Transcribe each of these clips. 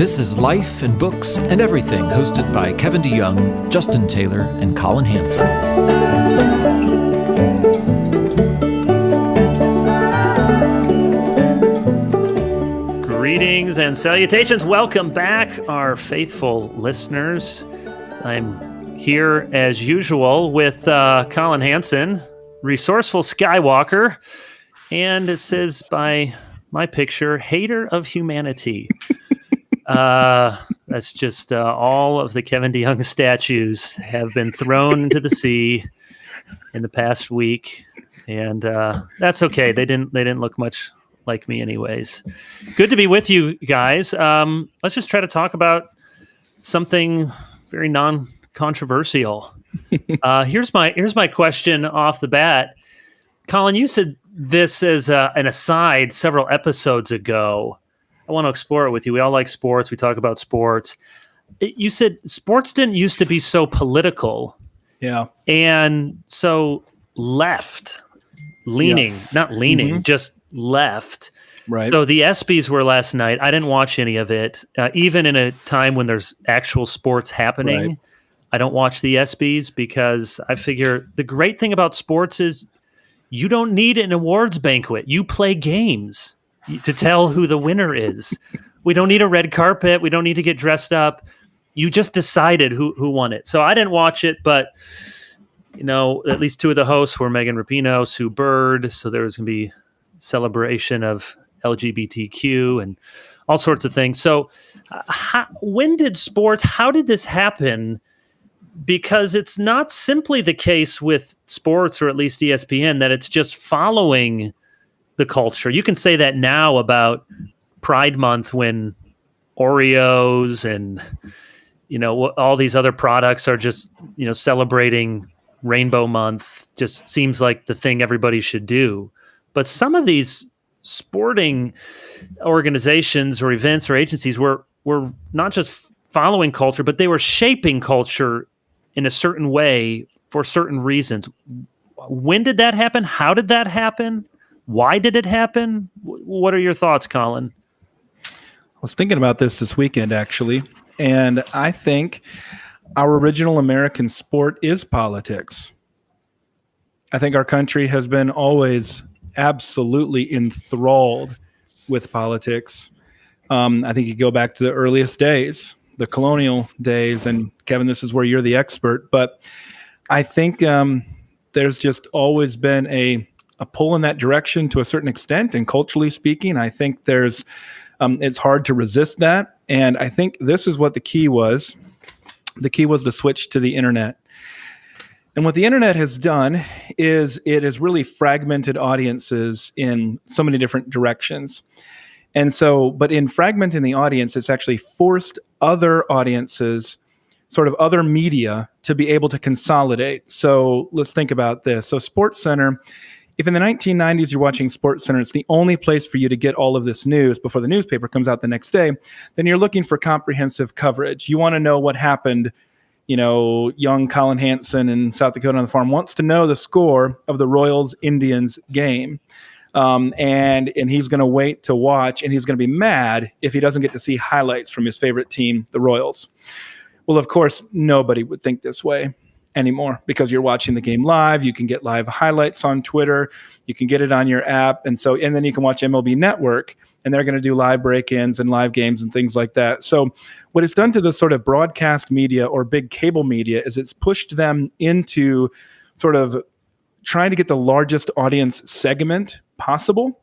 This is Life and Books and Everything, hosted by Kevin DeYoung, Justin Taylor, and Collin Hansen. Greetings and salutations. Welcome back, our faithful listeners. I'm here as usual with Collin Hansen, resourceful Skywalker, and it says by my picture, hater of humanity. That's just all of the Kevin DeYoung statues have been thrown into the sea in the past week, and that's okay. They didn't look much like me anyways. Good to be with you guys. Let's just try to talk about something very non-controversial. Here's my question off the bat. Collin, you said this as an aside several episodes ago. I want to explore it with you. We all like sports. We talk about sports. You said sports didn't used to be so political. Yeah. And so left leaning, not leaning, just left. Right. So the ESPYs were last night. I didn't watch any of it. Even in a time when there's actual sports happening, Right. I don't watch the ESPYs because I figure the great thing about sports is you don't need an awards banquet. You play games to tell who the winner is. We don't need a red carpet. We don't need to get dressed up. You just decided who won it. So I didn't watch it, but at least two of the hosts were Megan Rapinoe, Sue Bird. So there was going to be celebration of LGBTQ and all sorts of things. So when did sports, how did this happen? Because it's not simply the case with sports, or at least ESPN, that it's just following the culture. You can say that now about Pride Month when Oreos and all these other products are just celebrating Rainbow Month. Just seems like the thing everybody should do. But some of these sporting organizations or events or agencies were not just following culture, but they were shaping culture in a certain way for certain reasons. When did that happen? How did that happen? Why did it happen? What are your thoughts, Collin? I was thinking about this weekend, actually, and I think our original American sport is politics. I think our country has been always absolutely enthralled with politics. I think you go back to the earliest days, the colonial days, and Kevin, this is where you're the expert, but I think there's just always been a pull in that direction to a certain extent, and culturally speaking, I think there's it's hard to resist that. And I think this is what the key was. The key was the switch to the internet. And what the internet has done is it has really fragmented audiences in so many different directions. And so, but in fragmenting the audience, it's actually forced other audiences, sort of other media, to be able to consolidate. So let's think about this. So SportsCenter, if in the 1990s you're watching SportsCenter, it's the only place for you to get all of this news before the newspaper comes out the next day, then you're looking for comprehensive coverage. You want to know what happened. Young Collin Hansen in South Dakota on the farm wants to know the score of the Royals-Indians game. And he's going to wait to watch, and he's going to be mad if he doesn't get to see highlights from his favorite team, the Royals. Well, of course, nobody would think this way anymore because you're watching the game live. You can get live highlights on Twitter. You can get it on your app. And then you can watch MLB Network, and they're going to do live break-ins and live games and things like that. So what it's done to the sort of broadcast media or big cable media is it's pushed them into sort of trying to get the largest audience segment possible.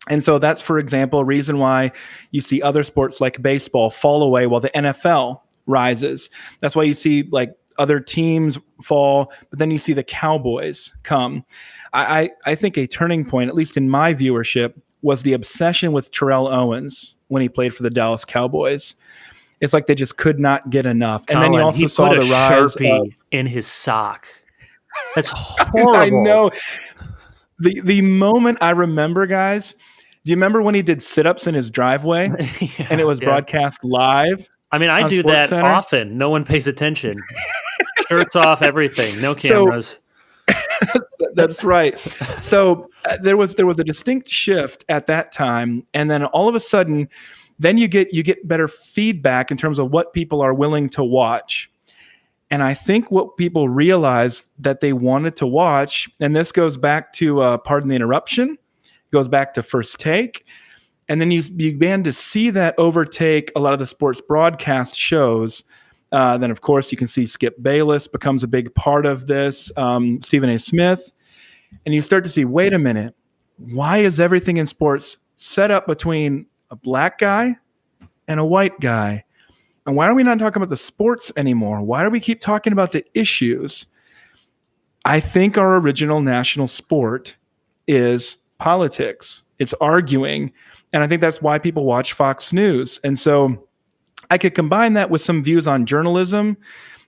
And so that's, for example, a reason why you see other sports like baseball fall away while the NFL rises. That's why you see like other teams fall, but then you see the Cowboys come. I think a turning point, at least in my viewership, was the obsession with Terrell Owens when he played for the Dallas Cowboys. It's like they just could not get enough. Collin, and then you also saw the rise in his sock. That's horrible. I know. The moment I remember, guys, do you remember when he did sit-ups in his driveway and it was broadcast live? I mean, I do that often. No one pays attention. Shirts off, everything. No cameras. That's right. So there was a distinct shift at that time, and then all of a sudden, then you get better feedback in terms of what people are willing to watch. And I think what people realized that they wanted to watch, and this goes back to pardon the interruption, goes back to First Take, and then you began to see that overtake a lot of the sports broadcast shows. Then, of course, you can see Skip Bayless becomes a big part of this, Stephen A. Smith. And you start to see, wait a minute, why is everything in sports set up between a black guy and a white guy? And why are we not talking about the sports anymore? Why do we keep talking about the issues? I think our original national sport is politics. It's arguing. And I think that's why people watch Fox News. And so I could combine that with some views on journalism,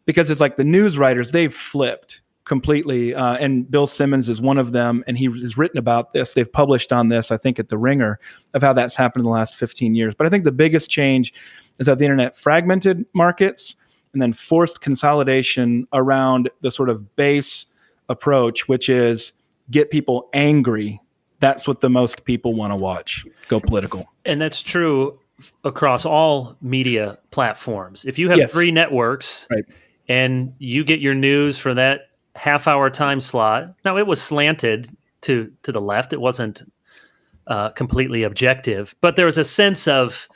because it's like the news writers, they've flipped completely. And Bill Simmons is one of them. And he has written about this. They've published on this, I think, at The Ringer, of how that's happened in the last 15 years. But I think the biggest change is that the internet fragmented markets and then forced consolidation around the sort of base approach, which is get people angry. That's what the most people want to watch. Go political. And that's true across all media platforms. If you have 3 networks, right, and you get your news for that half-hour time slot, now it was slanted to the left. It wasn't completely objective, but there was a sense of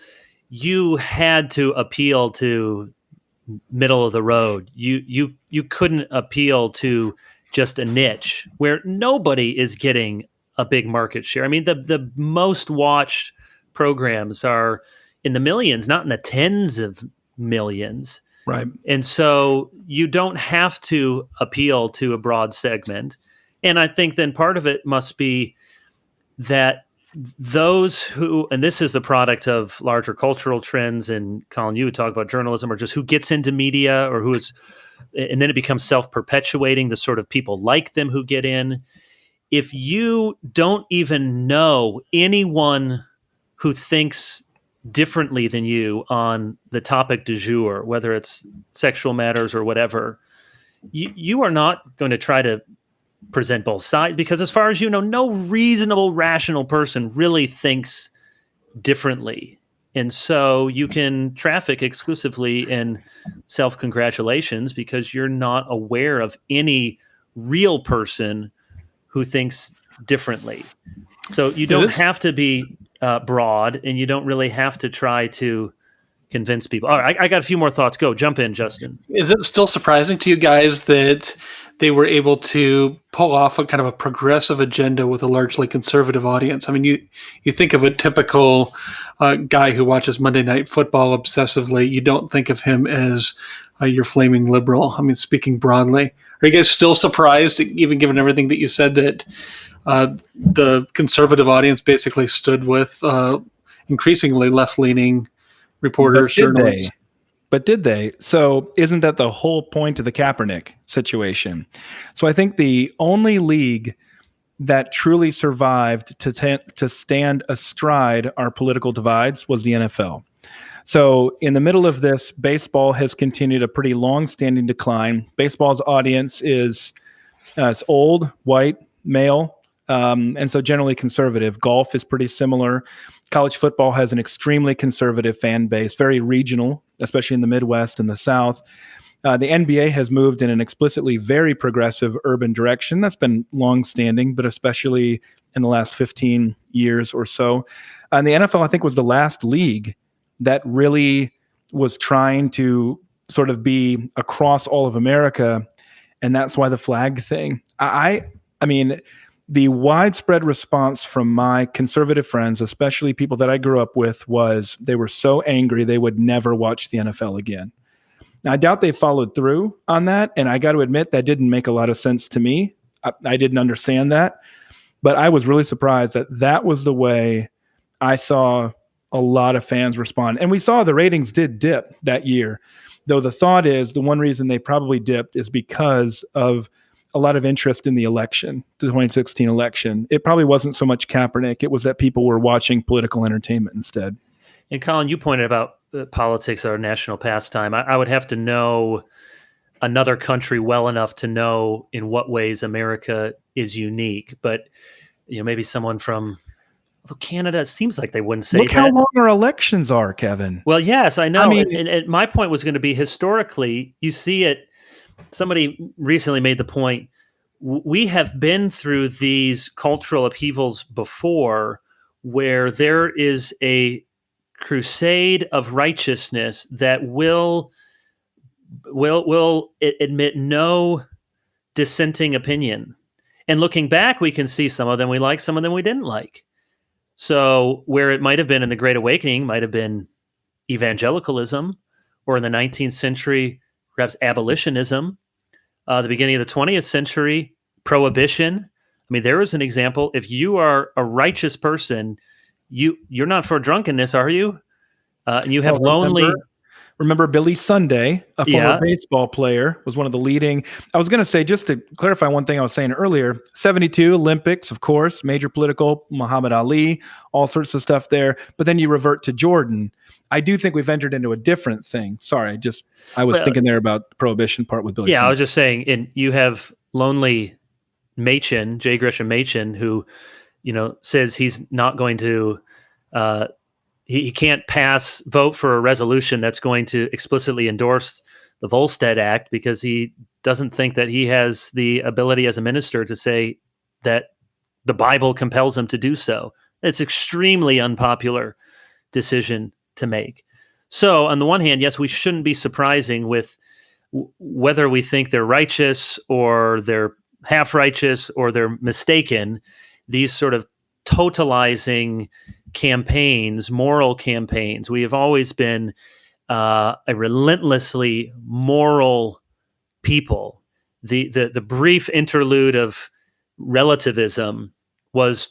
you had to appeal to middle of the road. You couldn't appeal to just a niche where nobody is getting a big market share. I mean, the most watched programs are in the millions, not in the tens of millions. Right. And so you don't have to appeal to a broad segment. And I think then part of it must be that those who, and this is the product of larger cultural trends, and Collin, you would talk about journalism, or just who gets into media, or who is, and then it becomes self-perpetuating, the sort of people like them who get in. If you don't even know anyone who thinks differently than you on the topic du jour, whether it's sexual matters or whatever, you are not going to try to present both sides, because as far as you know, no reasonable, rational person really thinks differently. And so you can traffic exclusively in self-congratulations because you're not aware of any real person who thinks differently. So you don't have to be broad, and you don't really have to try to convince people. All right, I got a few more thoughts. Go, jump in, Justin. Is it still surprising to you guys that they were able to pull off a kind of a progressive agenda with a largely conservative audience? I mean, you think of a typical guy who watches Monday Night Football obsessively. You don't think of him as your flaming liberal. I mean, speaking broadly. Are you guys still surprised, even given everything that you said, that the conservative audience basically stood with increasingly left-leaning reporters, journalists? But did they? So isn't that the whole point of the Kaepernick situation? So I think the only league that truly survived to stand astride our political divides was the NFL. So in the middle of this, baseball has continued a pretty long-standing decline. Baseball's audience is it's old, white, male, and so generally conservative. Golf is pretty similar. College football has an extremely conservative fan base, very regional, especially in the Midwest and the South. The NBA has moved in an explicitly very progressive urban direction. That's been long-standing, but especially in the last 15 years or so. And the NFL, I think, was the last league that really was trying to sort of be across all of America, and that's why the flag thing. I mean, the widespread response from my conservative friends, especially people that I grew up with, was they were so angry they would never watch the NFL again. Now, I doubt they followed through on that, and I got to admit that didn't make a lot of sense to me. I didn't understand that, but I was really surprised that that was the way I saw a lot of fans respond. And we saw the ratings did dip that year, though the thought is the one reason they probably dipped is because of a lot of interest in the election, the 2016 election. It probably wasn't so much Kaepernick. It was that people were watching political entertainment instead. And Collin, you pointed about politics, our national pastime. I would have to know another country well enough to know in what ways America is unique. But maybe someone from Canada, it seems like they wouldn't say Look that. how long our elections are, Kevin. Well, yes, I know. I mean- and my point was going to be historically, you see it. Somebody recently made the point. We have been through these cultural upheavals before, where there is a crusade of righteousness that will admit no dissenting opinion. And looking back, we can see some of them we liked, some of them we didn't like. So where it might have been in the Great Awakening, might have been evangelicalism, or in the 19th century, perhaps abolitionism. The beginning of the 20th century, prohibition. I mean, there is an example. If you are a righteous person, you're not for drunkenness, are you? And you have lonely. Remember Billy Sunday, a former baseball player, was one of the leading. I was going to say, just to clarify one thing I was saying earlier, 72 Olympics, of course, major political, Muhammad Ali, all sorts of stuff there. But then you revert to Jordan. I do think we've entered into a different thing. Sorry, I was thinking there about the prohibition part with Billy Sunday. I was just saying, and you have lonely Machen, J. Gresham Machen, who, says he's not going to, he can't vote for a resolution that's going to explicitly endorse the Volstead Act because he doesn't think that he has the ability as a minister to say that the Bible compels him to do so. It's extremely unpopular decision to make. So on the one hand, yes, we shouldn't be surprising with whether we think they're righteous or they're half righteous or they're mistaken, these sort of totalizing campaigns, moral campaigns. We have always been a relentlessly moral people. The brief interlude of relativism was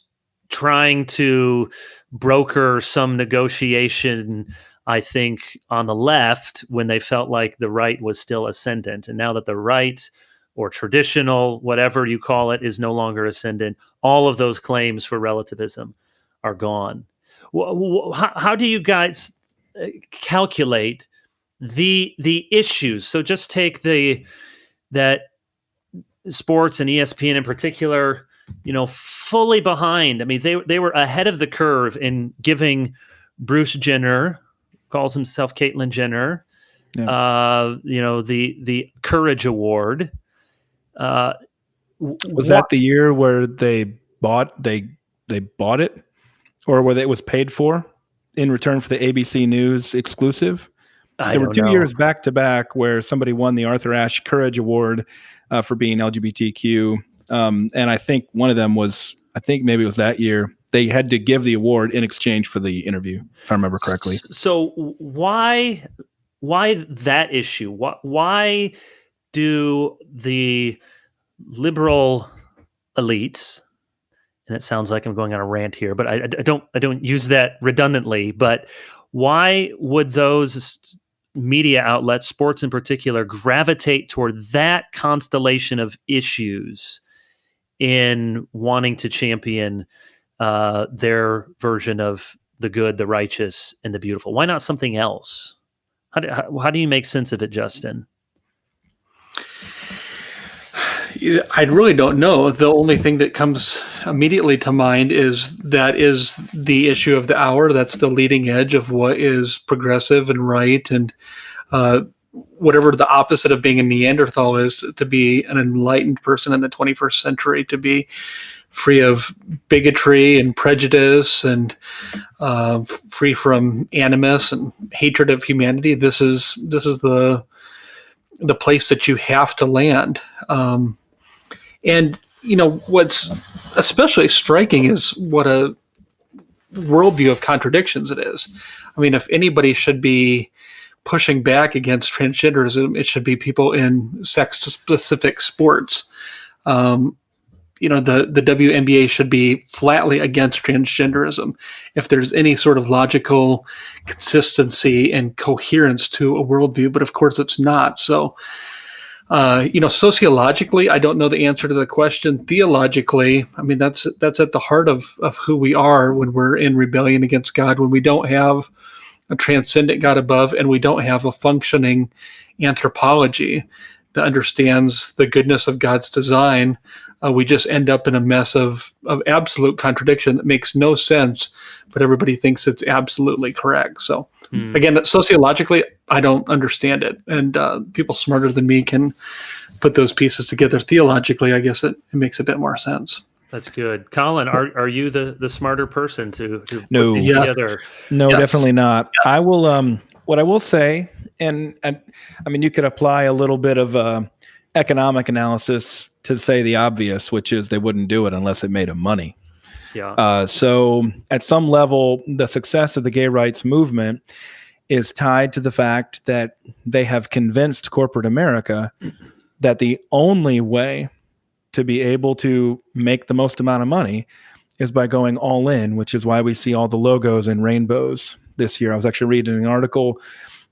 trying to broker some negotiation, I think, on the left when they felt like the right was still ascendant. And now that the right, or traditional, whatever you call it, is no longer ascendant, all of those claims for relativism are gone. How do you guys calculate the issues? So just take that sports and ESPN in particular, fully behind. I mean, they were ahead of the curve in giving Bruce Jenner, calls himself Caitlyn Jenner, the Courage Award. Was that the year where they bought it, or where it was paid for in return for the ABC News exclusive? There were 2 years back to back where somebody won the Arthur Ashe Courage Award for being LGBTQ, and I think one of them was, maybe it was that year, they had to give the award in exchange for the interview, if I remember correctly. So why that issue? Why do the liberal elites, and it sounds like I'm going on a rant here, but I don't use that redundantly, but why would those media outlets, sports in particular, gravitate toward that constellation of issues in wanting to champion their version of the good, the righteous, and the beautiful? Why not something else? How do you make sense of it, Justin? I really don't know. The only thing that comes immediately to mind is the issue of the hour. That's the leading edge of what is progressive and right, and whatever the opposite of being a Neanderthal is, to be an enlightened person in the 21st century, to be free of bigotry and prejudice and free from animus and hatred of humanity. This is the place that you have to land. And what's especially striking is what a worldview of contradictions it is. I mean, if anybody should be pushing back against transgenderism, it should be people in sex-specific sports. The WNBA should be flatly against transgenderism if there's any sort of logical consistency and coherence to a worldview. But of course, it's not. So, sociologically, I don't know the answer to the question. Theologically, I mean, that's at the heart of who we are when we're in rebellion against God, when we don't have a transcendent God above and we don't have a functioning anthropology. that understands the goodness of God's design, we just end up in a mess of absolute contradiction that makes no sense, but everybody thinks it's absolutely correct. So again, sociologically, I don't understand it. And people smarter than me can put those pieces together. Theologically, I guess it makes a bit more sense. That's good. Colin, are you the smarter person to put No. these together? No, Yes. definitely not. Yes. I will. What I will say, and I mean, you could apply a little bit of economic analysis to say the obvious, which is they wouldn't do it unless it made them money. Yeah. So at some level, the success of the gay rights movement is tied to the fact that they have convinced corporate America that the only way to be able to make the most amount of money is by going all in, which is why we see all the logos and rainbows this year. I was actually reading an article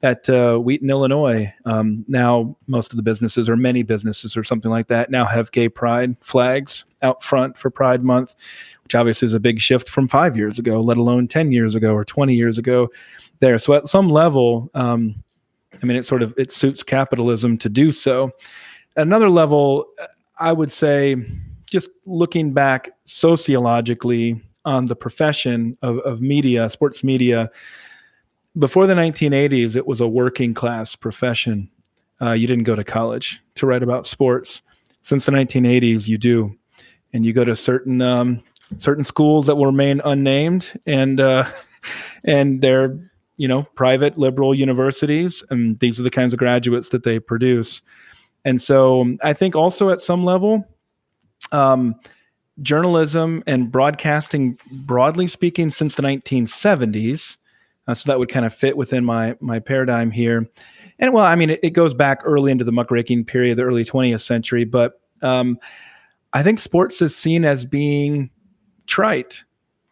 at Wheaton, Illinois. Now, most of the businesses, or many businesses or something like that, now have gay pride flags out front for Pride Month, which obviously is a big shift from 5 years ago, let alone 10 years ago or 20 years ago there. So at some level, I mean, it suits capitalism to do so. At another level, I would say, just looking back sociologically on the profession of media, sports media, before the 1980s, it was a working class profession. You didn't go to college to write about sports. Since the 1980s, you do. And you go to certain schools that will remain unnamed, and they're, private liberal universities, and these are the kinds of graduates that they produce. And so I think also at some level, journalism and broadcasting, broadly speaking, since the 1970s, so that would kind of fit within my paradigm here. And well, I mean, it goes back early into the muckraking period, the early 20th century, but I think sports is seen as being trite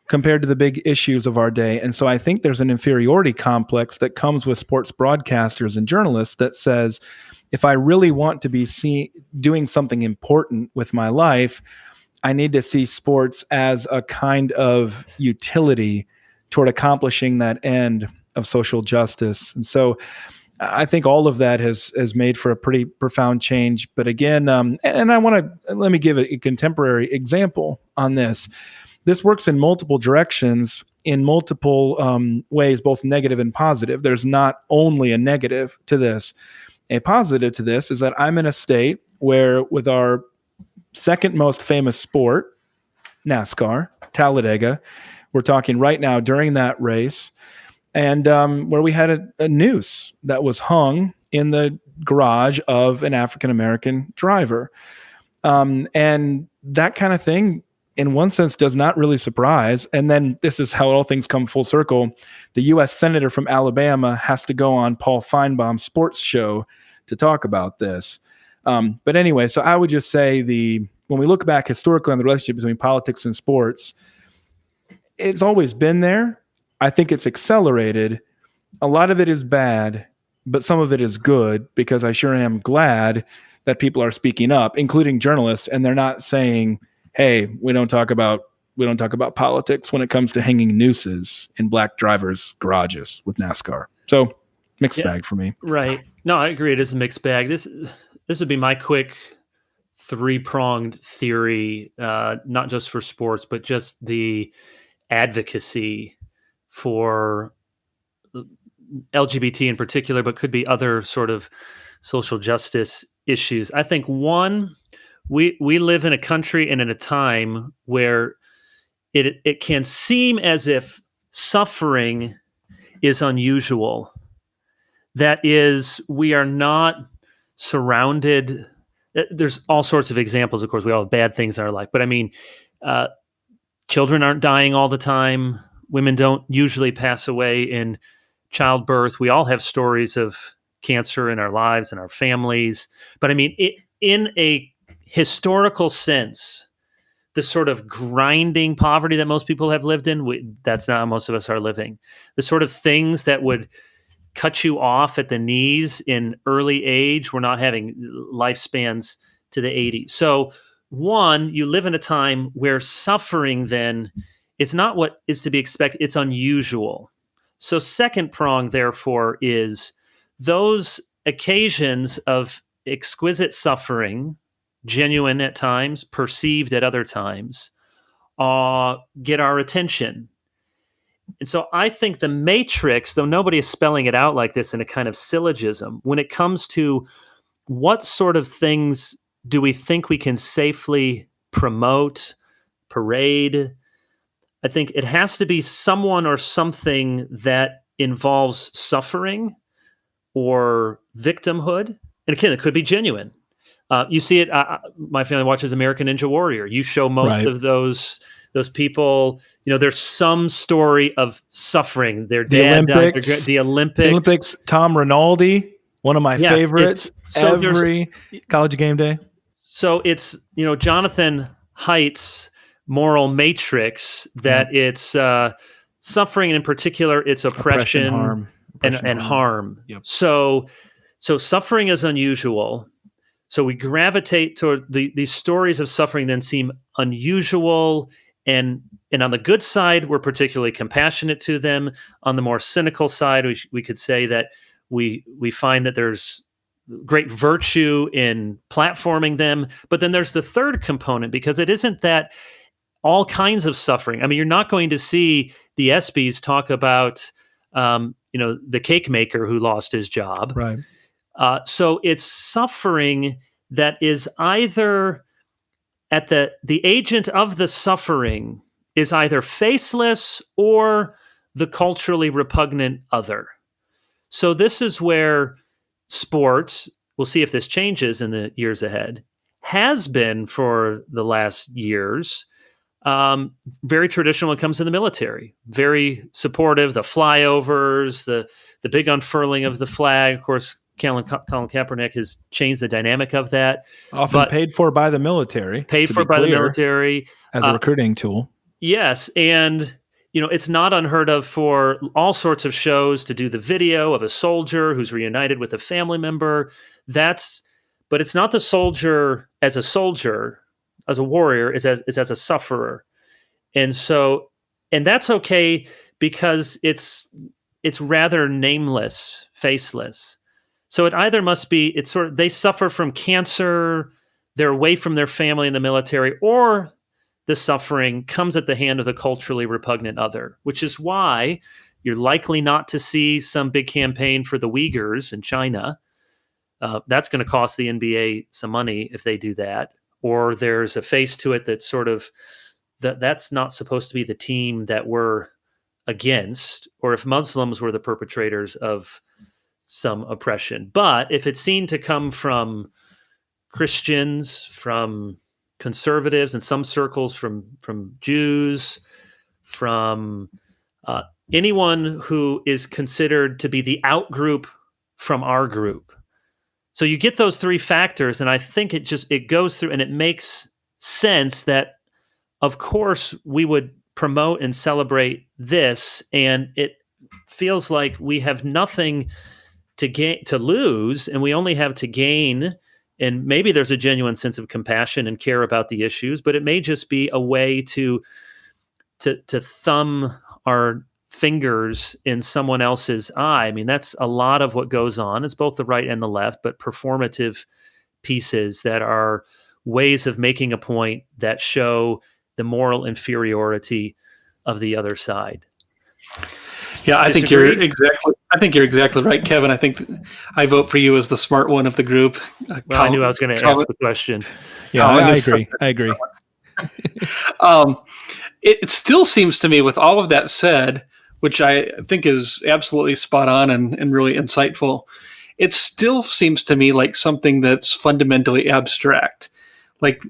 compared to the big issues of our day. And so I think there's an inferiority complex that comes with sports broadcasters and journalists that says, if I really want to be doing something important with my life, I need to see sports as a kind of utility toward accomplishing that end of social justice. And so I think all of that has made for a pretty profound change. But again, and let me give a contemporary example on this. This works in multiple directions, in multiple ways, both negative and positive. There's not only a negative to this. A positive to this is that I'm in a state where, with our second most famous sport, NASCAR, Talladega, we're talking right now during that race, and where we had a noose that was hung in the garage of an African-American driver. And that kind of thing, in one sense, does not really surprise. And then this is how all things come full circle. The U.S. Senator from Alabama has to go on Paul Feinbaum's sports show to talk about this. But anyway, so I would just say when we look back historically on the relationship between politics and sports, it's always been there. I think it's accelerated. A lot of it is bad, but some of it is good, because I sure am glad that people are speaking up, including journalists, and they're not saying, hey, we don't talk about politics when it comes to hanging nooses in black drivers' garages with NASCAR. So mixed bag for me. Right. No, I agree. It is a mixed bag. This would be my quick three-pronged theory, not just for sports, but just the advocacy for LGBT in particular, but could be other sort of social justice issues. I think, one, we live in a country and in a time where it can seem as if suffering is unusual. That is, we are not surrounded. There's all sorts of examples, of course. We all have bad things in our life, but I mean, children aren't dying all the time. Women don't usually pass away in childbirth. We all have stories of cancer in our lives and our families. But I mean, in a historical sense, the sort of grinding poverty that most people have lived in, that's not how most of us are living. The sort of things that would cut you off at the knees in early age, we're not having lifespans to the 80s. So, one, you live in a time where suffering then is not what is to be expected. It's unusual. So second prong, therefore, is those occasions of exquisite suffering, genuine at times, perceived at other times, get our attention. And so I think the matrix, though nobody is spelling it out like this in a kind of syllogism, when it comes to what sort of things do we think we can safely promote, parade, I think it has to be someone or something that involves suffering or victimhood. And again, it could be genuine. You see it. My family watches American Ninja Warrior. You show most of those people. There's some story of suffering. Their dad died. The Olympics. Tom Rinaldi, one of my favorites. Every college game day. So it's Jonathan Haidt's moral matrix that it's suffering, and in particular, it's oppression harm. And harm. Yep. So suffering is unusual. So we gravitate toward these stories of suffering. Then seem unusual, and on the good side, we're particularly compassionate to them. On the more cynical side, we could say that we find that there's great virtue in platforming them. But then there's the third component, because it isn't that all kinds of suffering. I mean, you're not going to see the ESPYs talk about, the cake maker who lost his job. Right. So it's suffering that is either at the agent of the suffering is either faceless or the culturally repugnant other. So this is where sports, we'll see if this changes in the years ahead, has been for the last years, very traditional when it comes to the military, very supportive, the flyovers, the big unfurling of the flag. Of course, Colin Kaepernick has changed the dynamic of that. Often paid for by the military. Paid for by the military. As a recruiting tool. Yes, and it's not unheard of for all sorts of shows to do the video of a soldier who's reunited with a family member. But it's not the soldier, as a warrior, it's as a sufferer. And that's okay, because it's rather nameless, faceless. So it either must be, they suffer from cancer, they're away from their family in the military, or the suffering comes at the hand of the culturally repugnant other, which is why you're likely not to see some big campaign for the Uyghurs in China. That's going to cost the NBA some money if they do that. Or there's a face to it that's sort of, that's not supposed to be the team that we're against, or if Muslims were the perpetrators of some oppression. But if it's seen to come from Christians, from conservatives, in some circles from Jews, from anyone who is considered to be the out group from our group. So you get those three factors, and I think it goes through, and it makes sense that, of course, we would promote and celebrate this, and it feels like we have nothing to lose, and we only have to gain. And maybe there's a genuine sense of compassion and care about the issues, but it may just be a way to thumb our fingers in someone else's eye. I mean, that's a lot of what goes on. It's both the right and the left, but performative pieces that are ways of making a point that show the moral inferiority of the other side. Yeah, I think you're exactly right, Kevin. I think I vote for you as the smart one of the group. Well, I knew I was going to ask the question. Yeah, I agree. It still seems to me, with all of that said, which I think is absolutely spot on and really insightful, it still seems to me like something that's fundamentally abstract, like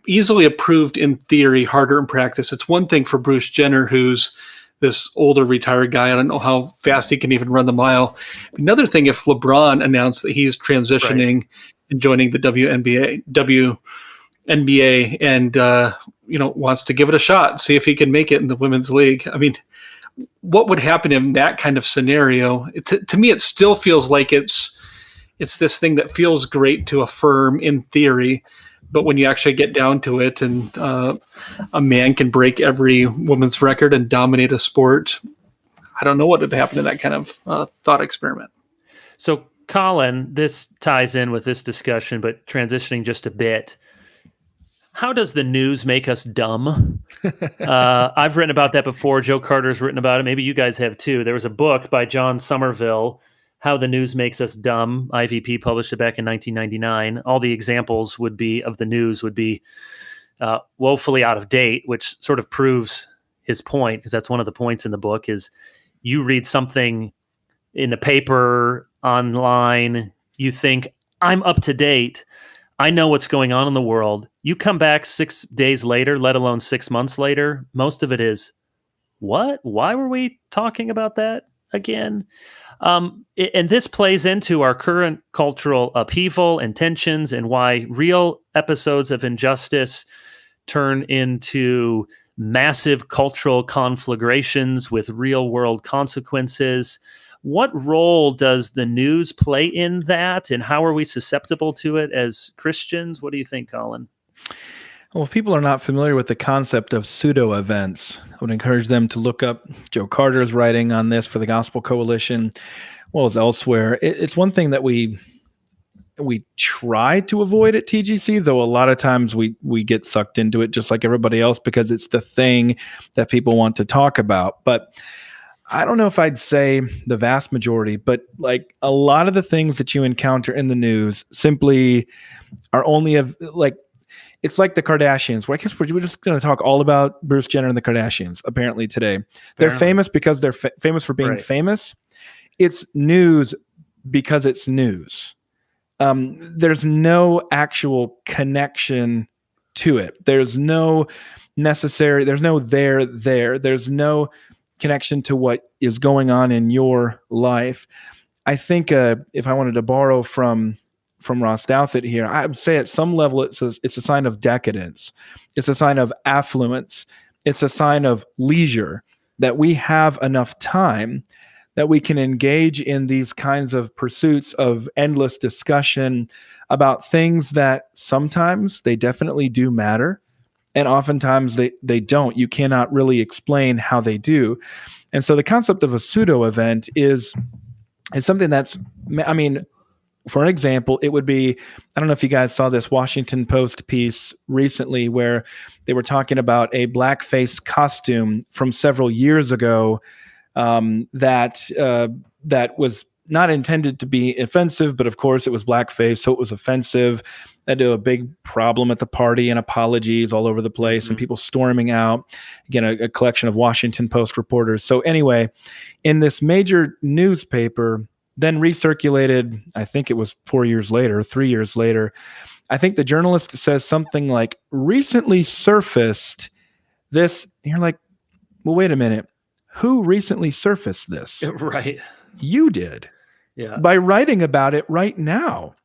easily approved in theory, harder in practice. It's one thing for Bruce Jenner, who's this older retired guy. I don't know how fast he can even run the mile. Another thing if LeBron announced that he's transitioning and joining the WNBA and wants to give it a shot, see if he can make it in the women's league. I mean, what would happen in that kind of scenario? To me, it still feels like it's this thing that feels great to affirm in theory, but when you actually get down to it, and a man can break every woman's record and dominate a sport, I don't know what would happen in that kind of thought experiment. So Collin, this ties in with this discussion, but transitioning just a bit. How does the news make us dumb? I've written about that before. Joe Carter's written about it. Maybe you guys have too. There was a book by John Somerville, How the News Makes Us Dumb. IVP published it back in 1999. All the examples of the news would be woefully out of date, which sort of proves his point, because that's one of the points in the book is you read something in the paper, online, you think, I'm up to date. I know what's going on in the world. You come back 6 days later, let alone 6 months later, most of it is, what? Why were we talking about that again? And this plays into our current cultural upheaval and tensions, and why real episodes of injustice turn into massive cultural conflagrations with real world consequences. What role does the news play in that, and how are we susceptible to it as Christians? What do you think, Collin? Well, if people are not familiar with the concept of pseudo events, I would encourage them to look up Joe Carter's writing on this for the Gospel Coalition, as well as elsewhere. It's one thing that we try to avoid at TGC, though a lot of times we get sucked into it just like everybody else because it's the thing that people want to talk about. But I don't know if I'd say the vast majority, but like a lot of the things that you encounter in the news simply are only it's like the Kardashians. Well, I guess we're just going to talk all about Bruce Jenner and the Kardashians apparently today. They're famous because they're famous for being famous. It's news because it's news. There's no actual connection to it. There's no there's no there. There's no connection to what is going on in your life. I think if I wanted to borrow from Ross Douthat here, I would say at some level it's a sign of decadence. It's a sign of affluence. It's a sign of leisure that we have enough time that we can engage in these kinds of pursuits of endless discussion about things that sometimes they definitely do matter, and oftentimes they don't. You cannot really explain how they do. And so the concept of a pseudo event is something that's, I mean, for an example, it would be, I don't know if you guys saw this Washington Post piece recently where they were talking about a blackface costume from several years ago that was not intended to be offensive, but of course it was blackface, so it was offensive. Led to a big problem at the party and apologies all over the place and people storming out. Again, a collection of Washington Post reporters. So anyway, in this major newspaper, then recirculated, I think it was 3 years later, I think the journalist says something like, recently surfaced this. And you're like, well, wait a minute. Who recently surfaced this? Right. You did. Yeah. By writing about it right now.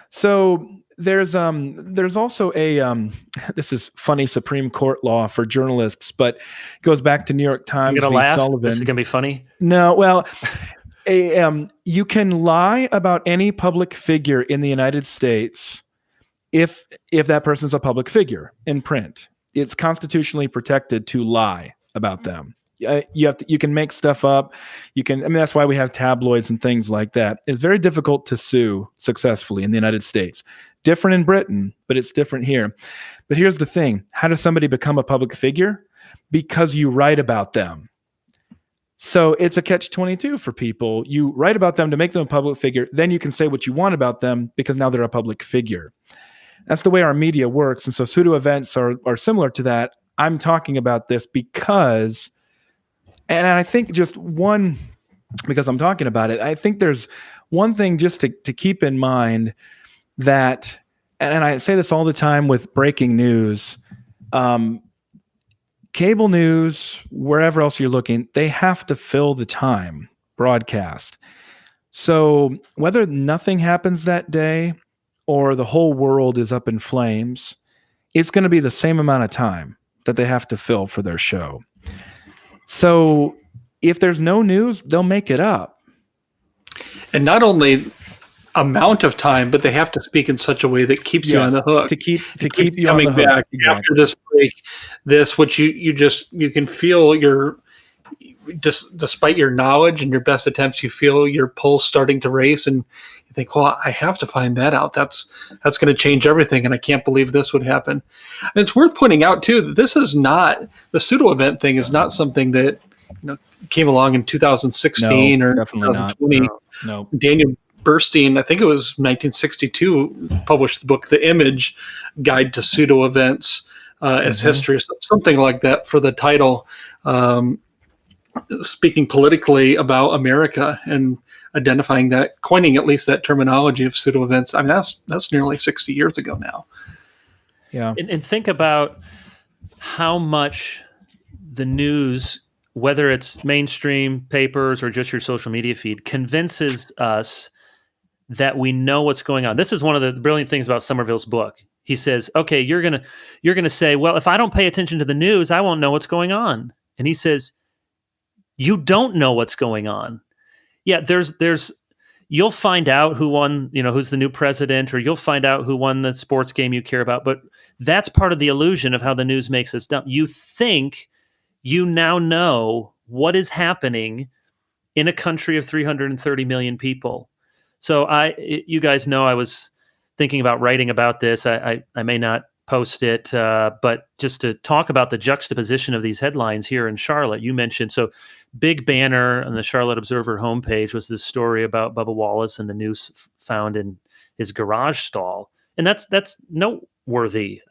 So there's also a this is funny Supreme Court law for journalists, but it goes back to New York Times. You're gonna v. laugh? Sullivan. This is gonna be funny. No, well, you can lie about any public figure in the United States if that person's a public figure in print. It's constitutionally protected to lie about them. You can make stuff up. That's why we have tabloids and things like that. It's very difficult to sue successfully in the United States. Different in Britain, but it's different here. But here's the thing. How does somebody become a public figure? Because you write about them. So it's a catch-22 for people. You write about them to make them a public figure. Then you can say what you want about them because now they're a public figure. That's the way our media works. And so pseudo events are similar to that. I'm talking about this because, and I think just one, because I'm talking about it, I think there's one thing just to keep in mind that, and I say this all the time with breaking news, cable news, wherever else you're looking, they have to fill the time broadcast. So whether nothing happens that day or the whole world is up in flames, it's going to be the same amount of time that they have to fill for their show. So if there's no news, they'll make it up. And not only amount of time, but they have to speak in such a way that keeps you on the hook. To keep you coming on the back hook. after this break. Which you can feel despite your knowledge and your best attempts, you feel your pulse starting to race, and you think, well, I have to find that out. That's going to change everything, and I can't believe this would happen. And it's worth pointing out too that this is not the pseudo event thing is not something that came along in 2016 or definitely 2020. not. No. Daniel Burstein, I think it was 1962, published the book "The Image: Guide to Pseudo Events as History," something like that for the title. Speaking politically about America and identifying that, coining at least that terminology of pseudo events. I mean, that's nearly 60 years ago now. Yeah. And think about how much the news, whether it's mainstream papers or just your social media feed, convinces us that we know what's going on. This is one of the brilliant things about Somerville's book. He says, okay, you're gonna say, well, if I don't pay attention to the news, I won't know what's going on. And he says, you don't know what's going on. Yeah, you'll find out who won, who's the new president, or you'll find out who won the sports game you care about. But that's part of the illusion of how the news makes us dumb. You think you now know what is happening in a country of 330 million people. So you guys know I was thinking about writing about this. I may not post it, but just to talk about the juxtaposition of these headlines here in Charlotte, you mentioned, so big banner on the Charlotte Observer homepage was this story about Bubba Wallace and the noose found in his garage stall. And that's noteworthy.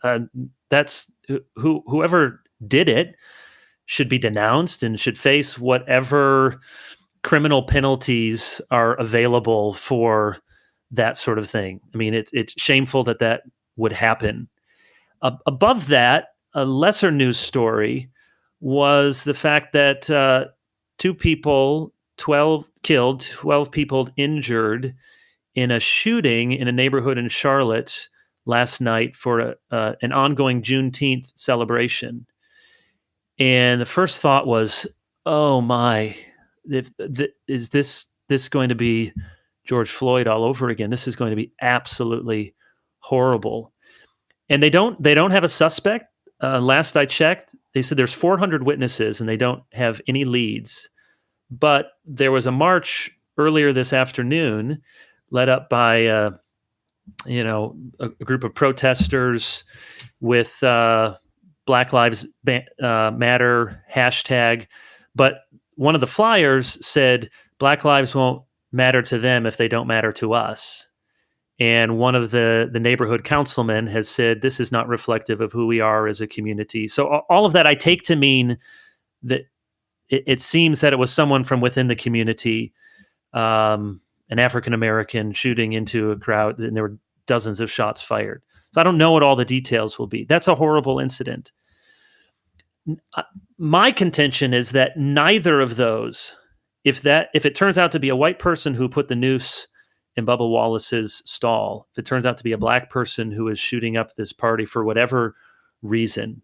That's whoever did it should be denounced and should face whatever criminal penalties are available for that sort of thing. I mean, it's shameful that would happen. Above that, a lesser news story was the fact that 2 people, 12 killed, 12 people injured in a shooting in a neighborhood in Charlotte last night for an ongoing Juneteenth celebration. And the first thought was, oh my, is this going to be George Floyd all over again? This is going to be absolutely horrible. And they don't have a suspect. Last I checked, they said there's 400 witnesses and they don't have any leads. But there was a march earlier this afternoon led up by a group of protesters with Black Lives Matter hashtag. But one of the flyers said Black lives won't matter to them if they don't matter to us. And one of the neighborhood councilmen has said this is not reflective of who we are as a community. So all of that I take to mean that it seems that it was someone from within the community, an African-American shooting into a crowd, and there were dozens of shots fired. So I don't know what all the details will be. That's a horrible incident. My contention is that neither of those, if it turns out to be a white person who put the noose in Bubba Wallace's stall, if it turns out to be a black person who is shooting up this party for whatever reason,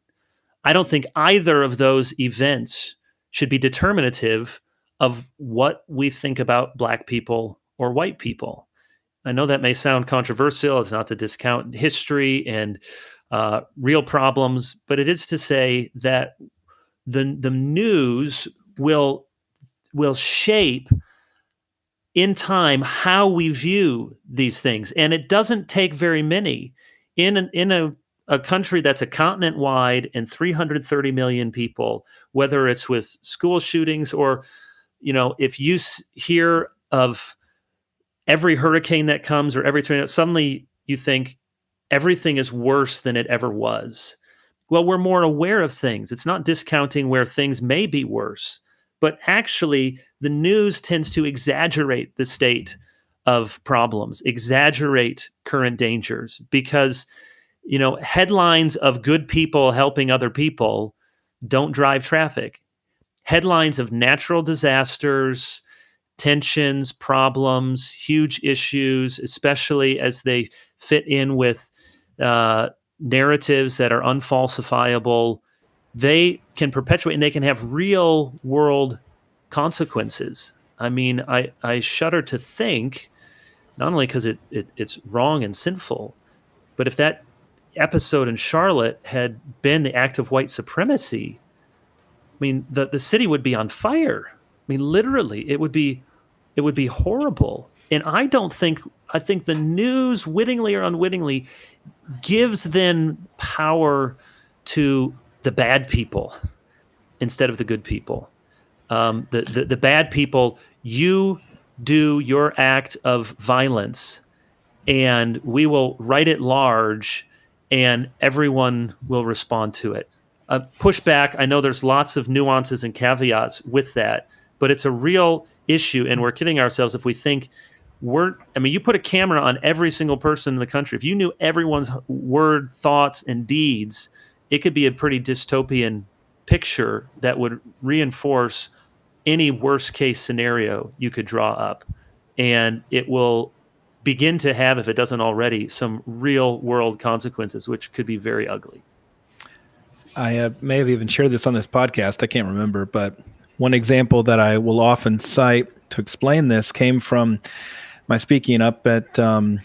I don't think either of those events should be determinative of what we think about black people or white people. I know that may sound controversial. It's not to discount history and real problems, but it is to say that the news will shape in time how we view these things. And it doesn't take very many. In a country that's a continent wide and 330 million people, whether it's with school shootings or, if you hear of every hurricane that comes or every tornado, suddenly you think everything is worse than it ever was. Well, we're more aware of things. It's not discounting where things may be worse, but actually the news tends to exaggerate the state of problems, exaggerate current dangers, because headlines of good people helping other people don't drive traffic. Headlines of natural disasters, tensions, problems, huge issues, especially as they fit in with narratives that are unfalsifiable, they can perpetuate and they can have real world consequences. I mean, I shudder to think, not only because it's wrong and sinful, but if that episode in Charlotte had been the act of white supremacy, I mean, the city would be on fire. I mean, literally, it would be horrible. And I don't think I think the news, wittingly or unwittingly, gives then power to the bad people instead of the good people. The bad people, you do your act of violence, and we will write it large, and everyone will respond to it. Pushback, I know there's lots of nuances and caveats with that, but it's a real issue, and we're kidding ourselves if we think you put a camera on every single person in the country. If you knew everyone's word, thoughts, and deeds, it could be a pretty dystopian picture that would reinforce any worst case scenario you could draw up. And it will begin to have, if it doesn't already, some real world consequences, which could be very ugly. I may have even shared this on this podcast. I can't remember, but one example that I will often cite to explain this came from my speaking up at an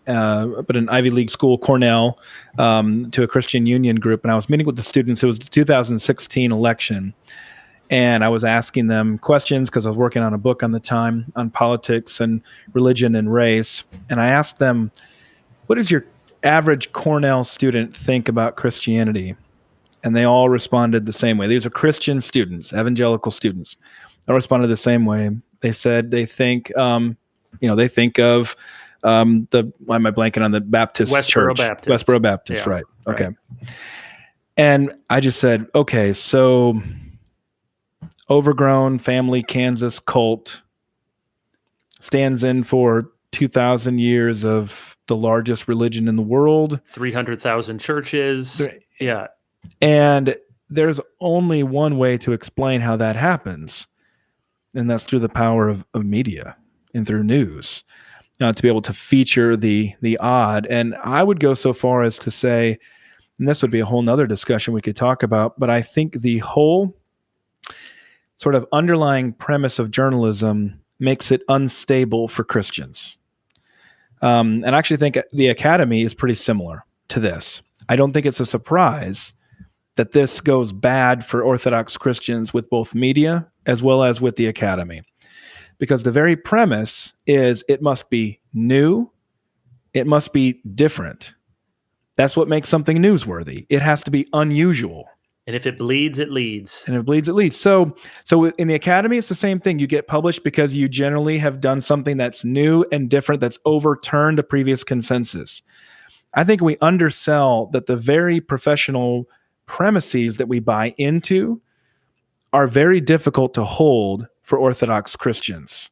Ivy League school, Cornell, to a Christian Union group, and I was meeting with the students. It was the 2016 election, and I was asking them questions because I was working on a book on the time on politics and religion and race, and I asked them, what does your average Cornell student think about Christianity? And they all responded the same way. These are Christian students, evangelical students. They all responded the same way. They said they think, they think of why am I blanking on the Baptist Westboro church? Baptist. Westboro Baptist, Yeah, right. Okay. right. And I just said, okay, so overgrown family Kansas cult stands in for 2,000 years of the largest religion in the world. 300,000 churches. Yeah. And there's only one way to explain how that happens, and that's through the power of media and through news, to be able to feature the odd. And I would go so far as to say, and this would be a whole nother discussion we could talk about, but I think the whole sort of underlying premise of journalism makes it unstable for Christians. And I actually think the academy is pretty similar to this. I don't think it's a surprise that this goes bad for Orthodox Christians with both media as well as with the academy. Because the very premise is it must be new, it must be different. That's what makes something newsworthy. It has to be unusual. And if it bleeds, it leads. And if it bleeds, it leads. So in the academy, it's the same thing. You get published because you generally have done something that's new and different, that's overturned a previous consensus. I think we undersell that the very professional premises that we buy into are very difficult to hold for Orthodox Christians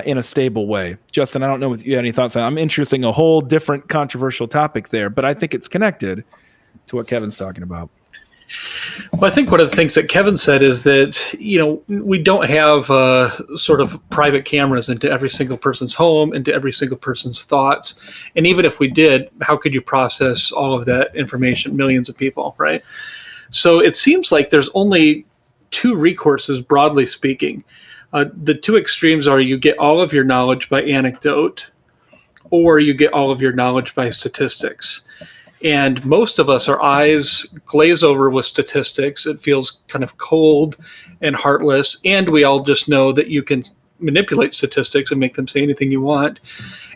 in a stable way. Justin, I don't know if you have any thoughts on that. I'm interested in a whole different controversial topic there, but I think it's connected to what Kevin's talking about. Well, I think one of the things that Kevin said is that, we don't have sort of private cameras into every single person's home, into every single person's thoughts. And even if we did, how could you process all of that information, millions of people, right? So it seems like there's only two recourses, broadly speaking. The two extremes are you get all of your knowledge by anecdote, or you get all of your knowledge by statistics. And most of us, our eyes glaze over with statistics. It feels kind of cold and heartless. And we all just know that you can manipulate statistics and make them say anything you want.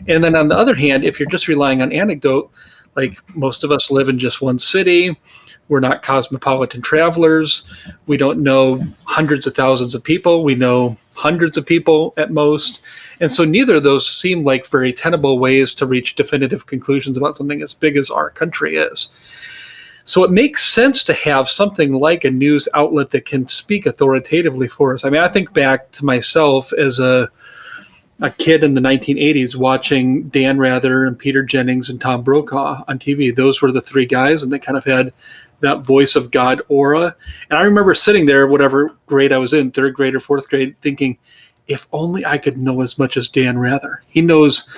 And then on the other hand, if you're just relying on anecdote, like most of us live in just one city, we're not cosmopolitan travelers. We don't know hundreds of thousands of people. We know hundreds of people at most. And so neither of those seem like very tenable ways to reach definitive conclusions about something as big as our country is. So it makes sense to have something like a news outlet that can speak authoritatively for us. I mean, I think back to myself as a kid in the 1980s watching Dan Rather and Peter Jennings and Tom Brokaw on TV. Those were the three guys, and they kind of had that voice of God aura. And I remember sitting there, whatever grade I was in, third grade or fourth grade, thinking, if only I could know as much as Dan Rather. He knows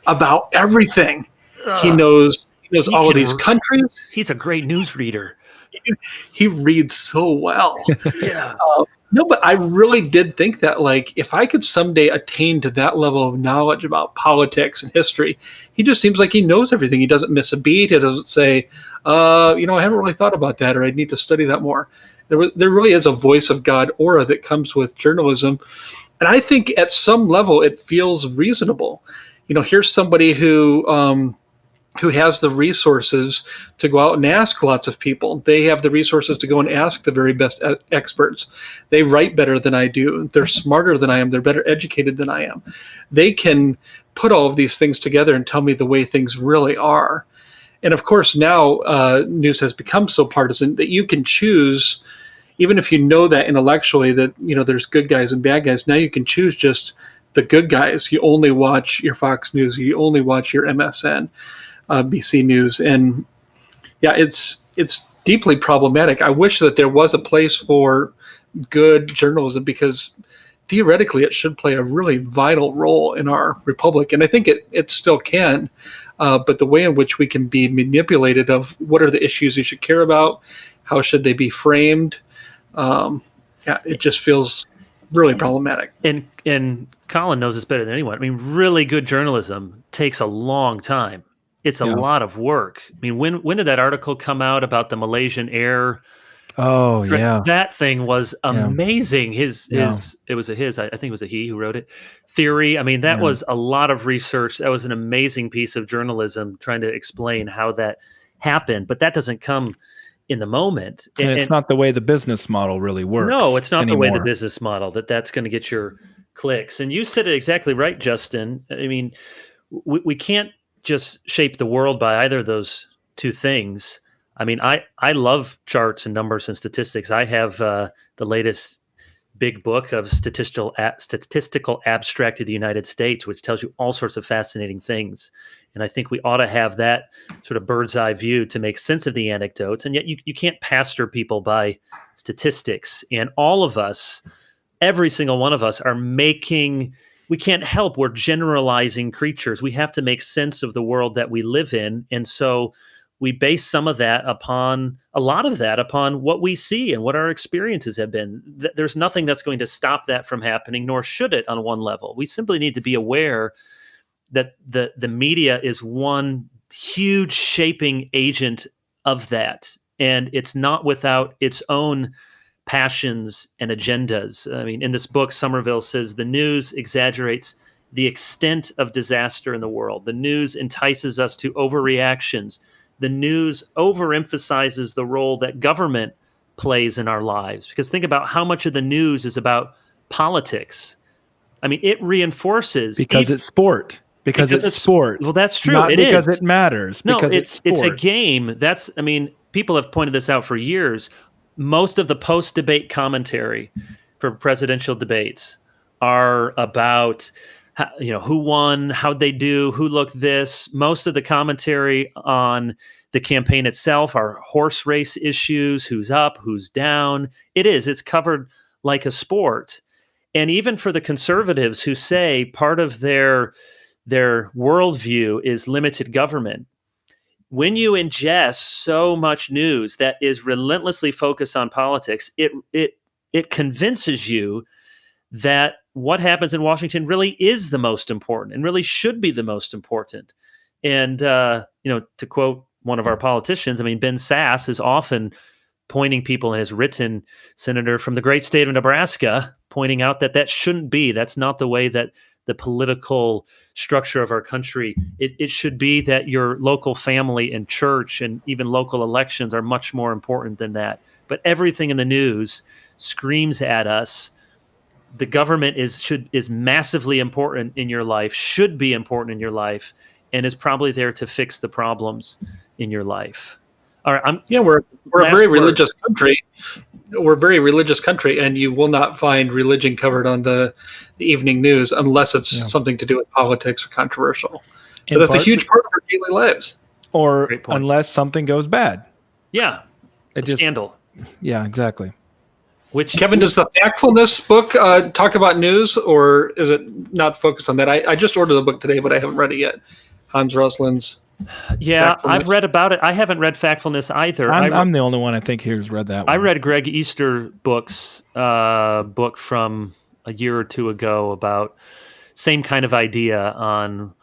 about everything. He knows all of these countries. He's a great news reader. He reads so well. Yeah. No, but I really did think that, like, if I could someday attain to that level of knowledge about politics and history, he just seems like he knows everything. He doesn't miss a beat. He doesn't say, I haven't really thought about that, or I need to study that more. There really is a voice of God aura that comes with journalism. And I think at some level it feels reasonable. here's somebody who has the resources to go out and ask lots of people. They have the resources to go and ask the very best experts. They write better than I do. They're smarter than I am. They're better educated than I am. They can put all of these things together and tell me the way things really are. And of course, now news has become so partisan that you can choose, even if you know that intellectually that, there's good guys and bad guys, now you can choose just the good guys. You only watch your Fox News. You only watch your MSN. BC News, and it's deeply problematic. I wish that there was a place for good journalism, because theoretically it should play a really vital role in our republic, and I think it still can. But the way in which we can be manipulated of what are the issues you should care about, how should they be framed, it just feels really problematic. And Collin knows this better than anyone. I mean, really good journalism takes a long time. It's a lot of work. I mean, when did that article come out about the Malaysian Air? Oh, yeah. That thing was amazing. I think it was a he who wrote it. Theory. I mean, that was a lot of research. That was an amazing piece of journalism trying to explain how that happened. But that doesn't come in the moment. And it's not the way the business model really works. No, it's not anymore. the way the business model that's going to get your clicks. And you said it exactly right, Justin. I mean, we can't just shape the world by either of those two things. I mean, I love charts and numbers and statistics. I have the latest big book of statistical abstract of the United States, which tells you all sorts of fascinating things. And I think we ought to have that sort of bird's eye view to make sense of the anecdotes. And yet you can't pastor people by statistics. And all of us, every single one of us, we can't help. We're generalizing creatures. We have to make sense of the world that we live in. And so we base a lot of that upon what we see and what our experiences have been. There's nothing that's going to stop that from happening, nor should it on one level. We simply need to be aware that the media is one huge shaping agent of that. And it's not without its own passions and agendas. I mean, in this book, Somerville says the news exaggerates the extent of disaster in the world. The news entices us to overreactions. The news overemphasizes the role that government plays in our lives. Because think about how much of the news is about politics. I mean, it reinforces it's sport. Because it's sport. Well, that's true. Not it because is. It matters. No, because it's a game. People have pointed this out for years. Most of the post-debate commentary for presidential debates are about, who won, how'd they do, who looked this. Most of the commentary on the campaign itself are horse race issues, who's up, who's down. It's covered like a sport. And even for the conservatives who say part of their worldview is limited government, when you ingest so much news that is relentlessly focused on politics, it convinces you that what happens in Washington really is the most important and really should be the most important. And to quote one of our politicians, I mean, Ben Sass is often pointing people, and has written, senator from the great state of Nebraska, pointing out that shouldn't be. That's not the way that the political structure of our country. It should be that your local family and church and even local elections are much more important than that. But everything in the news screams at us. The government is massively important in your life, should be important in your life, and is probably there to fix the problems in your life. All right, we're a very religious country. We're a very religious country, and you will not find religion covered on the evening news unless it's something to do with politics or controversial. But that's a huge part of our daily lives. Or unless something goes bad. Yeah, scandal. Yeah, exactly. Kevin, does the Factfulness book talk about news, or is it not focused on that? I just ordered the book today, but I haven't read it yet. Hans Rosling's. Yeah, I've read about it. I haven't read Factfulness either. I'm the only one I think who's read that one. I read Greg Easterbook's book from a year or two ago about same kind of idea on,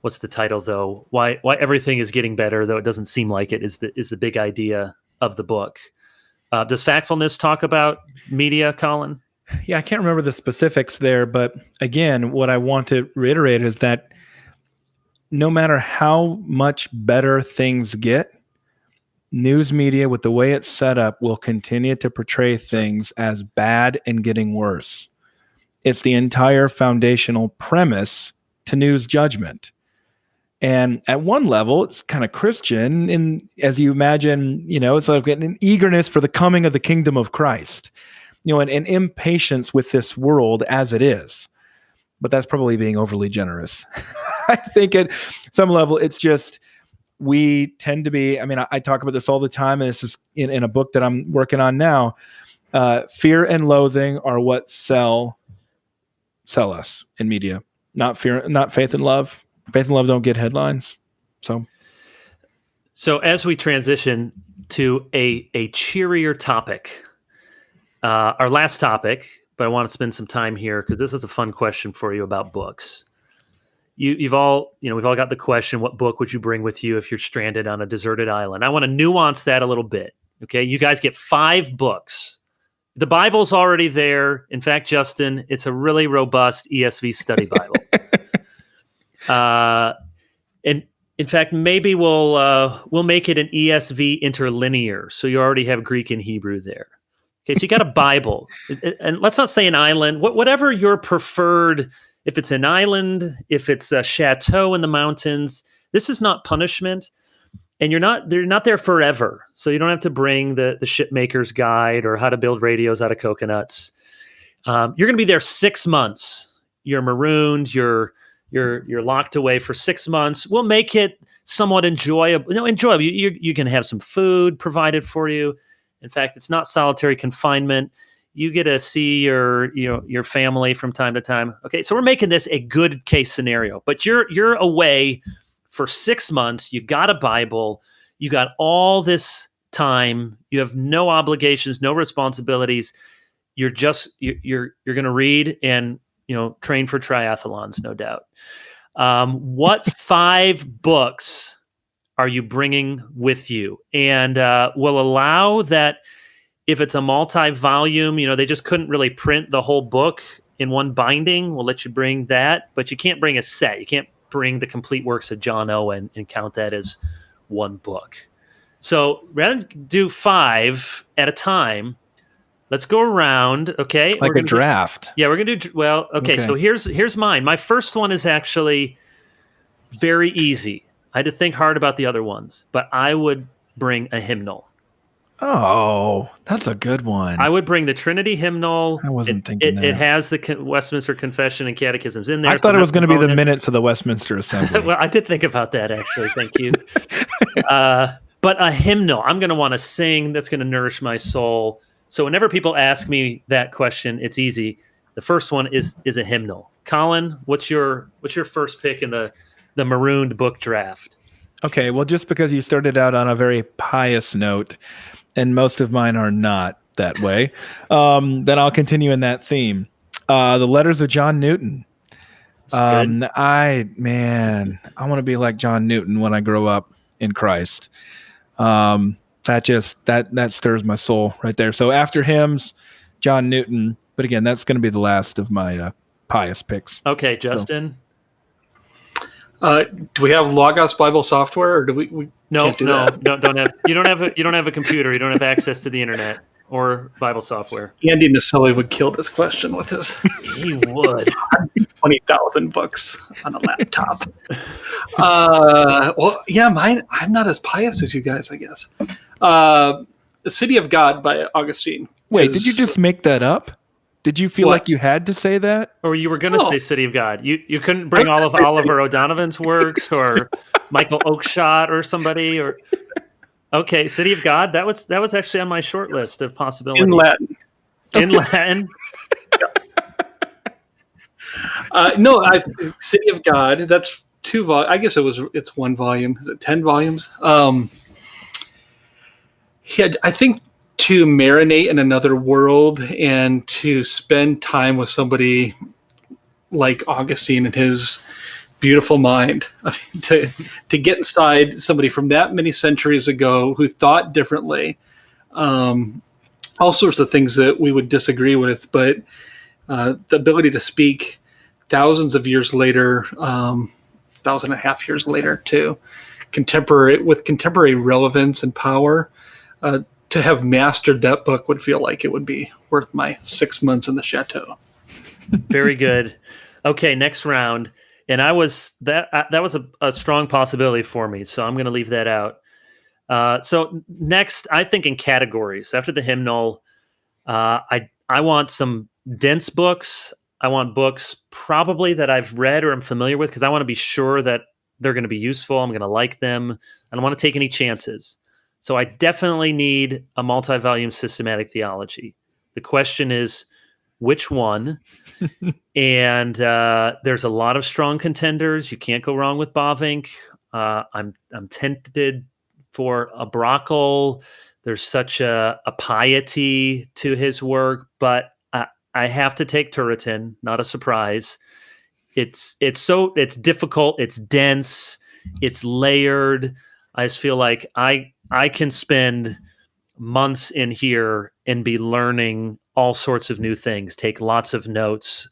what's the title though? Why everything is getting better, though it doesn't seem like it, is the big idea of the book. Does Factfulness talk about media, Collin? Yeah, I can't remember the specifics there, but again, what I want to reiterate is that no matter how much better things get, news media, with the way it's set up, will continue to portray things as bad and getting worse. It's the entire foundational premise to news judgment. And at one level, it's kind of Christian, and as you imagine, it's like an eagerness for the coming of the kingdom of Christ, and an impatience with this world as it is. But that's probably being overly generous. I think at some level, it's just, we tend to be, I talk about this all the time, and this is in a book that I'm working on now. Fear and loathing are what sell us in media, not faith and love. Faith and love don't get headlines. So as we transition to a cheerier topic, our last topic, but I want to spend some time here because this is a fun question for you about books. We've all got the question, what book would you bring with you if you're stranded on a deserted island? I want to nuance that a little bit. Okay. You guys get 5 books. The Bible's already there. In fact, Justin, it's a really robust ESV study Bible. And in fact, maybe we'll make it an ESV interlinear. So you already have Greek and Hebrew there. Okay. So you got a Bible, and let's not say an island, whatever your preferred. If it's an island, if it's a chateau in the mountains, this is not punishment, and they're not there forever. So you don't have to bring the shipmaker's guide or how to build radios out of coconuts. You're going to be there 6 months. You're marooned. You're locked away for 6 months. We'll make it somewhat enjoyable. Enjoyable. You can have some food provided for you. In fact, it's not solitary confinement. You get to see your family from time to time. Okay, so we're making this a good case scenario. But you're away for 6 months. You got a Bible. You got all this time. You have no obligations, no responsibilities. You're going to read and train for triathlons, no doubt. What 5 books are you bringing with you? And will allow that. If it's a multi-volume, they just couldn't really print the whole book in one binding. We'll let you bring that, but you can't bring a set. You can't bring the complete works of John Owen and count that as one book. So rather than do 5 at a time, let's go around. Okay, like a draft. We're gonna do well. Okay, so here's mine. My first one is actually very easy. I had to think hard about the other ones, but I would bring a hymnal. Oh, that's a good one. I would bring the Trinity hymnal. I wasn't thinking that. It has the Westminster Confession and Catechisms in there. I thought it was going to be the minutes of the Westminster Assembly. Well, I did think about that, actually. Thank you. But a hymnal, I'm going to want to sing. That's going to nourish my soul. So whenever people ask me that question, it's easy. The first one is a hymnal. Collin, what's your first pick in the marooned book draft? Okay, well, just because you started out on a very pious note, and most of mine are not that way, then I'll continue in that theme. The Letters of John Newton. I want to be like John Newton when I grow up in Christ. That stirs my soul right there. So after hymns, John Newton. But again, that's going to be the last of my pious picks. Okay, Justin. Do we have Logos Bible software, or do we No, can't do no, that? don't have. You don't have a computer. You don't have access to the internet or Bible software. Andy Nasilli would kill this question with his He would. 20,000 books on a laptop. Mine. I'm not as pious as you guys, I guess. The City of God by Augustine. Wait, did you just make that up? Did you feel like you had to say that? Or you were going to say City of God. You couldn't bring all of Oliver O'Donovan's works or Michael Oakeshott or somebody or. Okay, City of God. That was actually on my short list of possibilities. In Latin. In Latin. City of God. That's 2 volumes. I guess it's 1 volume. Is it 10 volumes? He had, I think, to marinate in another world and to spend time with somebody like Augustine and his beautiful mind. I mean, to get inside somebody from that many centuries ago who thought differently, all sorts of things that we would disagree with, but the ability to speak thousands of years later 1,500 years later too. Contemporary relevance and power. To have mastered that book would feel like it would be worth my 6 months in the chateau. Very good. Okay, next round. And that was a strong possibility for me, so I'm going to leave that out. So next, I think in categories. After the hymnal, I want some dense books. I want books probably that I've read or I'm familiar with because I want to be sure that they're going to be useful. I'm going to like them. I don't want to take any chances. So I definitely need a multi-volume systematic theology. The question is, which one? And there's a lot of strong contenders. You can't go wrong with Bavinck. I'm tempted for a Brockel. There's such a piety to his work, but I have to take Turretin. Not a surprise. It's difficult. It's dense. It's layered. I just feel like I can spend months in here and be learning all sorts of new things, take lots of notes.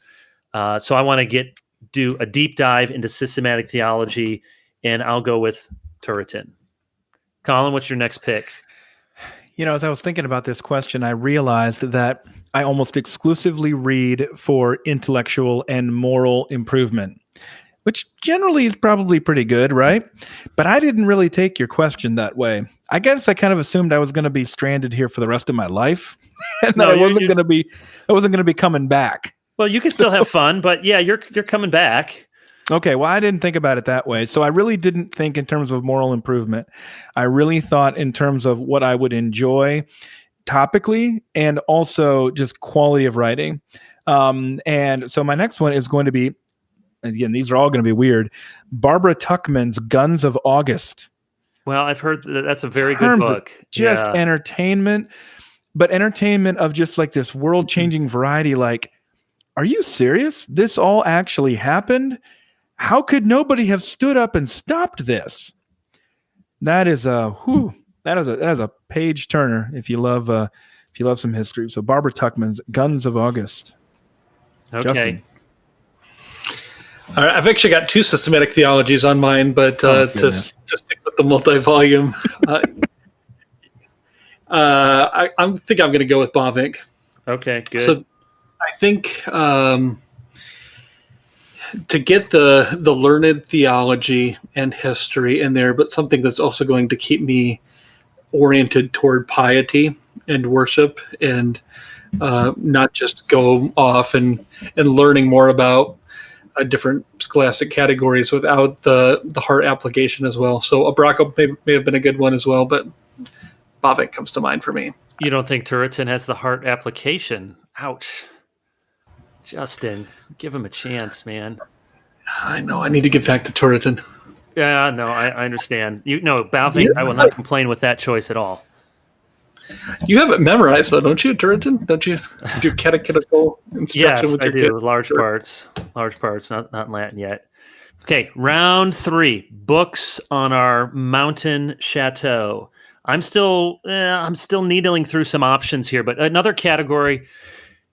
So I want to do a deep dive into systematic theology, and I'll go with Turretin. Collin, what's your next pick? As I was thinking about this question, I realized that I almost exclusively read for intellectual and moral improvement, which generally is probably pretty good, right? But I didn't really take your question that way. I guess I kind of assumed I was going to be stranded here for the rest of my life, and that I wasn't going to be coming back. Well, you can still have fun, but yeah, you're coming back. Okay, well, I didn't think about it that way. So I really didn't think in terms of moral improvement. I really thought in terms of what I would enjoy topically and also just quality of writing. And so my next one is going to be, again, these are all going to be weird, Barbara Tuchman's Guns of August. Well, I've heard that's a very good book. Just entertainment, but entertainment of just like this world-changing variety. Like, are you serious? This all actually happened? How could nobody have stood up and stopped this? That is a page turner if you love some history. So Barbara Tuchman's Guns of August. Okay. Justin. All right, I've actually got two systematic theologies on mine, but to stick with the multi-volume, I think I'm going to go with Bavinck. Okay, good. So I think to get the learned theology and history in there, but something that's also going to keep me oriented toward piety and worship, and not just go off and learning more about different scholastic categories without the heart application as well. So a Brockel may have been a good one as well, but Bavinck comes to mind for me. You don't think Turretin has the heart application? Ouch. Justin, give him a chance, man. I know. I need to get back to Turretin. Yeah, no, I understand. Bavinck, I will not complain with that choice at all. You have it memorized, though, don't you, Turretin? Don't you do catechetical instruction yes, with your I do. Large parts, not in Latin yet. Okay, round 3. Books on our mountain chateau. I'm still needling through some options here, but another category.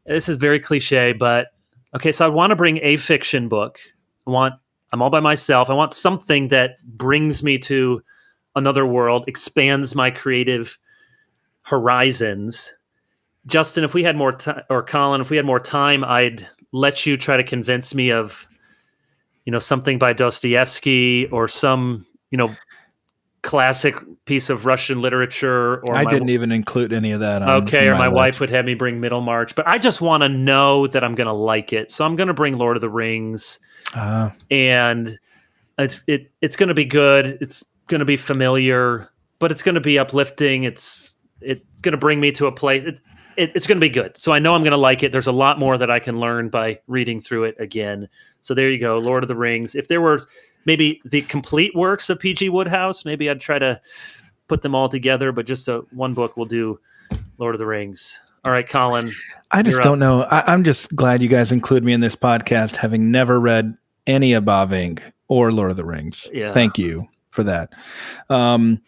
This is very cliche, but okay. So I want to bring a fiction book. I'm all by myself. I want something that brings me to another world, expands my creative horizons. Justin, if we had more time, or Collin, if we had more time, I'd let you try to convince me of, something by Dostoevsky or some, classic piece of Russian literature. Or I didn't even include any of that. Or my wife would have me bring Middlemarch, but I just want to know that I'm going to like it. So I'm going to bring Lord of the Rings, and it's going to be good. It's going to be familiar, but it's going to be uplifting. It's going to bring me to a place. It's going to be good. So I know I'm going to like it. There's a lot more that I can learn by reading through it again. So there you go, Lord of the Rings. If there were maybe the complete works of P.G. Wodehouse, maybe I'd try to put them all together, but just one book will do Lord of the Rings. All right, Collin. I just don't know. I'm just glad you guys include me in this podcast, having never read any of Bavinck or Lord of the Rings. Yeah. Thank you for that. I'm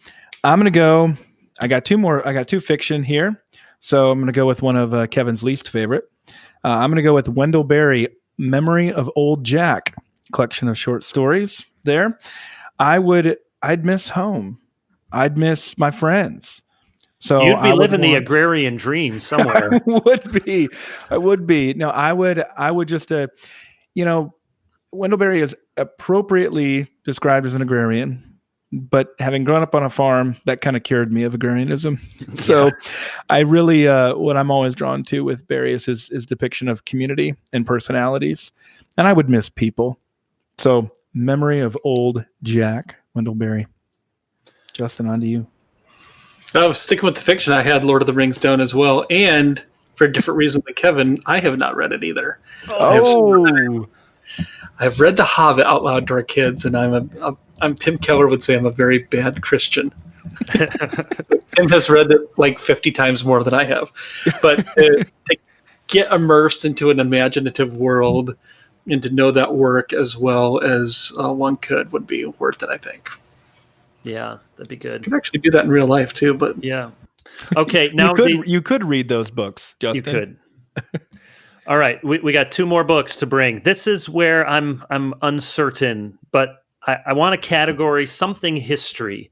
going to go. I got two more. I got two fiction here. So I'm going to go with one of Kevin's least favorite. I'm going to go with Wendell Berry, Memory of Old Jack. collection of short stories there. I'd miss home. I'd miss my friends. So You'd be I would living the want- agrarian dream somewhere. I would be. No, I would just, Wendellberry is appropriately described as an agrarian, but having grown up on a farm, that kind of cured me of agrarianism. So I really, what I'm always drawn to with Barry is his depiction of community and personalities. And I would miss people. So memory of old Jack Wendellberry. Justin, on to you. Oh, sticking with the fiction, I had Lord of the Rings down as well. And for a different reason than Kevin, I have not read it either. I've read The Hobbit out loud to our kids, and I'm Tim Keller would say I'm a very bad Christian. Tim has read it like 50 times more than I have. But to get immersed into an imaginative world and to know that work as well as one could would be worth it, I think. Yeah, that'd be You good. can actually do that in real life too, but Yeah. Okay, now You could read those books, Justin. you could. All right, we got 2 more books to bring. This is where I'm uncertain, but I want a category, something history.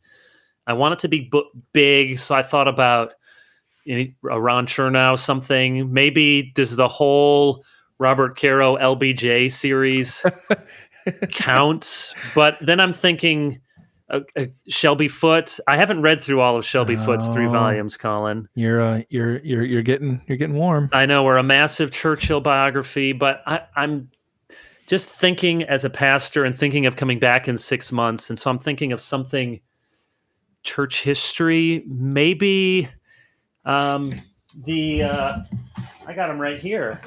I want it to be big, so I thought about a Ron Chernow something. Maybe does the whole Robert Caro LBJ series count? But then I'm thinking Shelby Foote. I haven't read through all of Shelby Foote's 3 volumes, Colin. You're getting warm. I know we're a massive Churchill biography, but I'm just thinking as a pastor and thinking of coming back in 6 months, and so I'm thinking of something church history. Maybe I got them right here.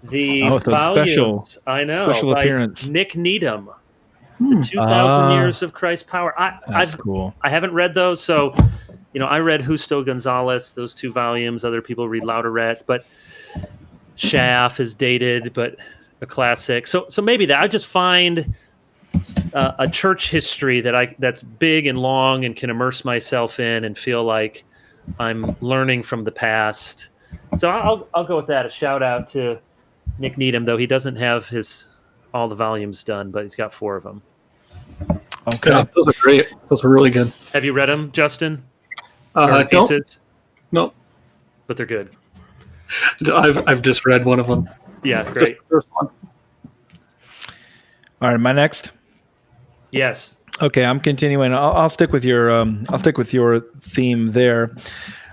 The those volumes. I know. special by appearance. Nick Needham. The 2,000 Years of Christ's Power. That's cool. I haven't read those, so I read Justo Gonzalez, those 2 volumes. Other people read Lauderet, but Schaff is dated, but a classic. So maybe that I just find a church history that's big and long and can immerse myself in and feel like I'm learning from the past. So I'll go with that. A shout out to Nick Needham, though he doesn't have all the volumes done, but he's got 4 of them. Okay. yeah, those are great. Those are really good. Have you read them, Justin? Or No, pieces? no, But they're good. I've just read one of them. Yeah, Just great. the first one. All right, my next. Yes. Okay, I'm continuing. I'll stick with your theme there.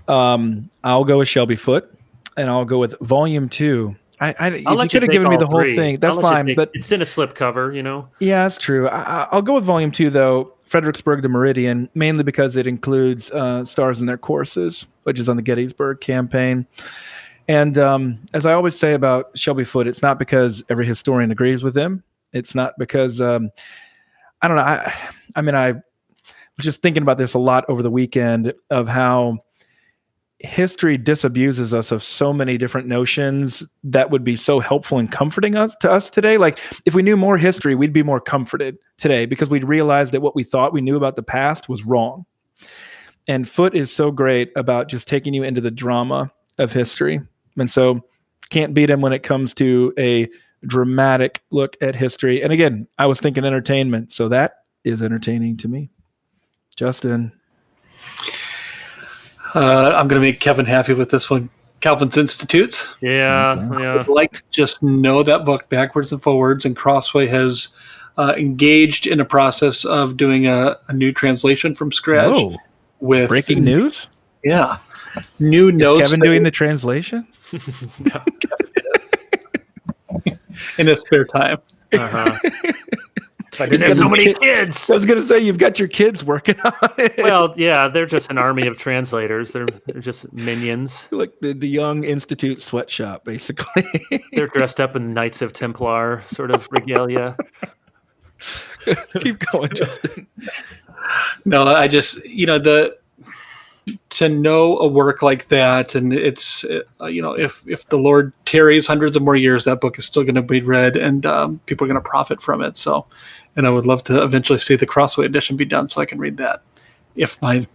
I'll go with Shelby Foote, and I'll go with Volume 2. If you could have given me the whole thing, that's fine. But it's in a slipcover, Yeah, that's true. I'll go with Volume 2, though, Fredericksburg to Meridian, mainly because it includes Stars in Their Courses, which is on the Gettysburg Campaign. And as I always say about Shelby Foote, it's not because every historian agrees with him. It's not because, I don't know. I was just thinking about this a lot over the weekend of how history disabuses us of so many different notions that would be so helpful and comforting to us today. Like if we knew more history, we'd be more comforted today because we'd realize that what we thought we knew about the past was wrong. And Foote is so great about just taking you into the drama of history. And so can't beat him when it comes to a dramatic look at history. And again, I was thinking entertainment, so that is entertaining to me. Justin. I'm going to make Kevin happy with this one. Calvin's Institutes. Yeah. I would like to just know that book backwards and forwards, and Crossway has engaged in a process of doing a new translation from scratch. Oh, with breaking news? Yeah. New notes. Kevin doing the translation? in his spare time. Uh-huh. There's so many kids. I was going to say, you've got your kids working on it. Well, yeah, they're just an army of translators. They're just minions. Like the DeYoung Institute sweatshop, basically. They're dressed up in Knights of Templar sort of regalia. Keep going, Justin. No, I just, to know a work like that, and it's, if the Lord tarries hundreds of more years, that book is still going to be read, and people are going to profit from it. So, and I would love to eventually see the Crossway edition be done so I can read that if my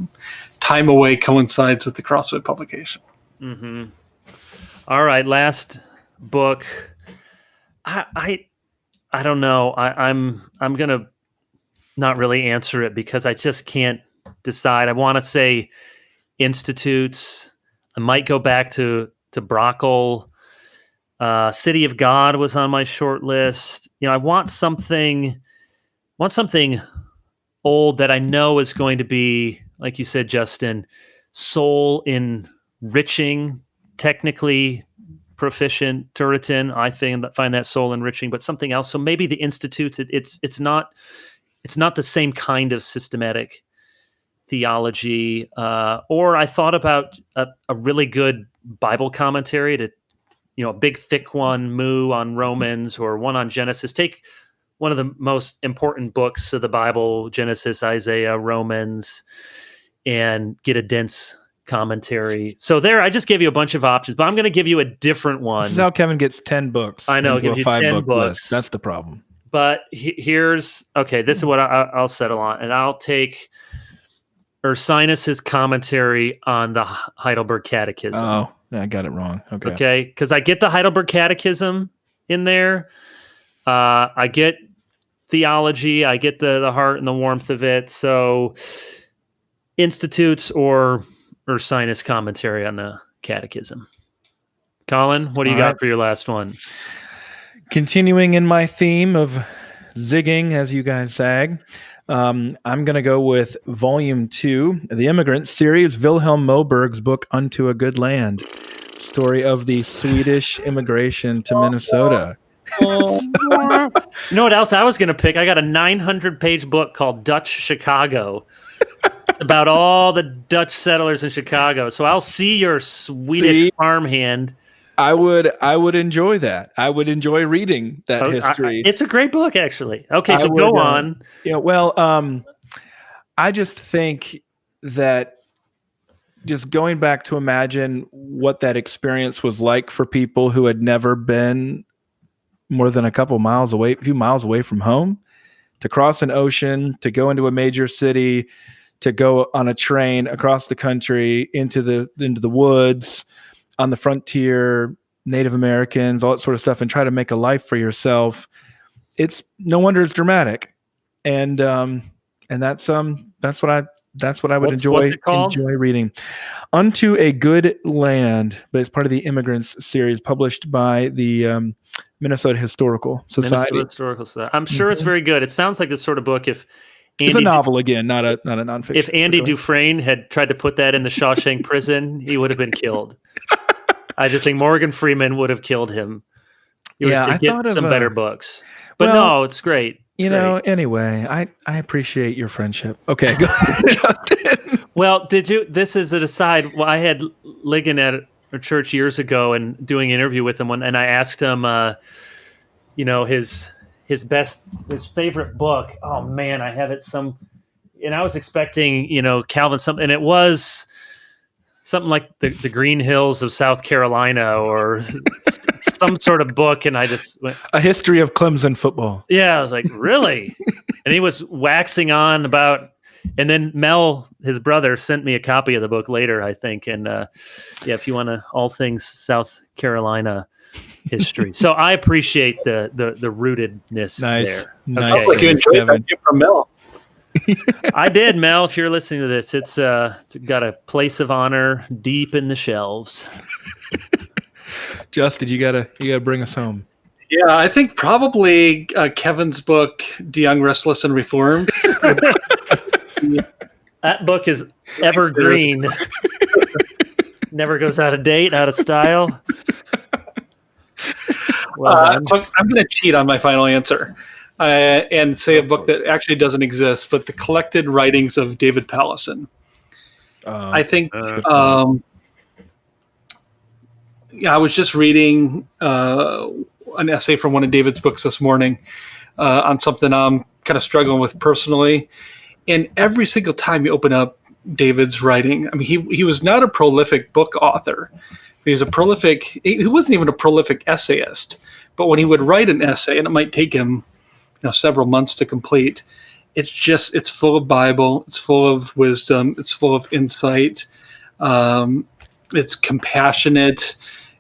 time away coincides with the Crossway publication. Mm-hmm. All right, last book. I I don't know. I'm gonna not really answer it because I just can't decide. I want to say Institutes. I might go back to Brockle. City of God was on my short list. I want something old that I know is going to be, like you said, Justin, soul enriching, technically proficient. Turretin, I find that soul enriching, but something else. So maybe the Institutes. It's not the same kind of systematic theology. Or I thought about a really good Bible commentary a big thick one, Moo on Romans, or one on Genesis. Take one of the most important books of the Bible, Genesis, Isaiah, Romans, and get a dense commentary. So there, I just gave you a bunch of options, but I'm going to give you a different one. This is how Kevin gets 10 books. I know, into gives a you 10 5-book books. list. That's the problem. But this is what I'll settle on, and I'll take Ursinus's commentary on the Heidelberg Catechism. Oh, I got it wrong. Okay, because I get the Heidelberg Catechism in there. I get theology. I get the heart and the warmth of it. So Institutes or Ursinus commentary on the Catechism. Collin, what do you got for your last one? Continuing in my theme of zigging as you guys zag, I'm going to go with Volume 2, The Immigrant Series, Wilhelm Moberg's book, Unto a Good Land, story of the Swedish immigration to Minnesota. You know what else I was going to pick? I got a 900-page book called Dutch Chicago. It's about all the Dutch settlers in Chicago. So I'll see your Swedish farmhand. I would enjoy that. I would enjoy reading that history. It's a great book, actually. Okay, so go on. I just think that just going back to imagine what that experience was like for people who had never been more than a few miles away from home, to cross an ocean, to go into a major city, to go on a train across the country into the woods, on the frontier, Native Americans, all that sort of stuff, and try to make a life for yourself. It's no wonder it's dramatic, and that's what I would enjoy reading. Unto a Good Land, but it's part of the Immigrants series published by the Minnesota Historical Society. I'm sure it's very good. It sounds like the sort of book if it's a novel again, not a nonfiction. If Andy Dufresne had tried to put that in the Shawshank prison, he would have been killed. I just think Morgan Freeman would have killed him. I thought of some better books, but no, it's great. Anyway, I appreciate your friendship. Okay, go ahead, Justin. Well, this is an aside. Well, I had Ligon at a church years ago and doing an interview with him, and I asked him, his favorite book. Oh man, I have it and I was expecting, Calvin something, and it was something like the Green Hills of South Carolina or some sort of book. And I just went, A History of Clemson Football. Yeah. I was like, really? And he was waxing on about, and then Mel, his brother, sent me a copy of the book later, I think. And if you want all things South Carolina history. So I appreciate the rootedness there. Nice. Okay. Sounds like you enjoyed that gift from Mel. I did, Mel. If you're listening to this, it's got a place of honor deep in the shelves. Justin, you gotta bring us home. Yeah, I think probably Kevin's book, DeYoung, Restless and Reformed. That book is evergreen. Never goes out of date, out of style. So I'm going to cheat on my final answer and say a book that actually doesn't exist, but the collected writings of David Pallison. I think I was just reading an essay from one of David's books this morning on something I'm kind of struggling with personally. And every single time you open up David's writing, I mean, he was not a prolific book author. He wasn't even a prolific essayist. But when he would write an essay, and it might take him several months to complete, it's full of Bible, it's full of wisdom, it's full of insight, it's compassionate,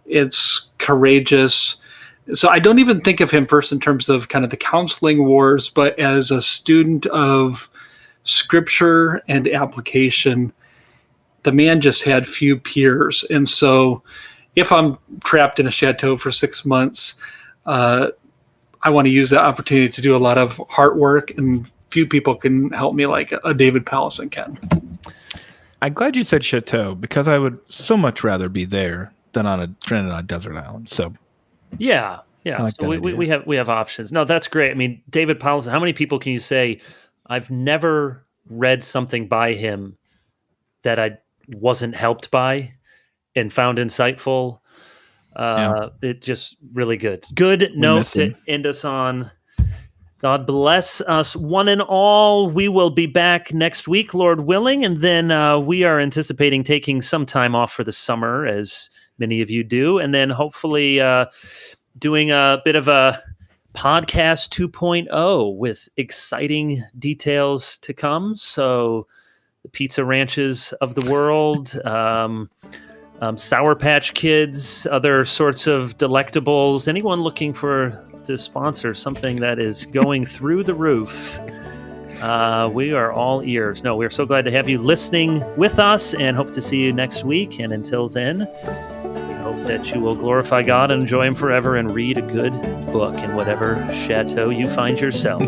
it's courageous. So I don't even think of him first in terms of kind of the counseling wars, but as a student of scripture and application. The man just had few peers. And so if I'm trapped in a chateau for 6 months, I want to use that opportunity to do a lot of heart work, and few people can help me like a David Pallison can. I'm glad you said chateau, because I would so much rather be there than stranded on a desert island. So yeah. like So that we have options. No, that's great. I mean, David Pallison, how many people can you say, I've never read something by him that I wasn't helped by and found insightful? It just really good. Good note to end us on. God bless us one and all. We will be back next week, Lord willing, and then we are anticipating taking some time off for the summer, as many of you do, and then hopefully doing a bit of a podcast 2.0 with exciting details to come. So the Pizza Ranches of the world, Sour Patch Kids, other sorts of delectables, anyone looking to sponsor something that is going through the roof. We are all ears. No, we're so glad to have you listening with us, and hope to see you next week. And until then, we hope that you will glorify God and enjoy Him forever, and read a good book in whatever chateau you find yourself.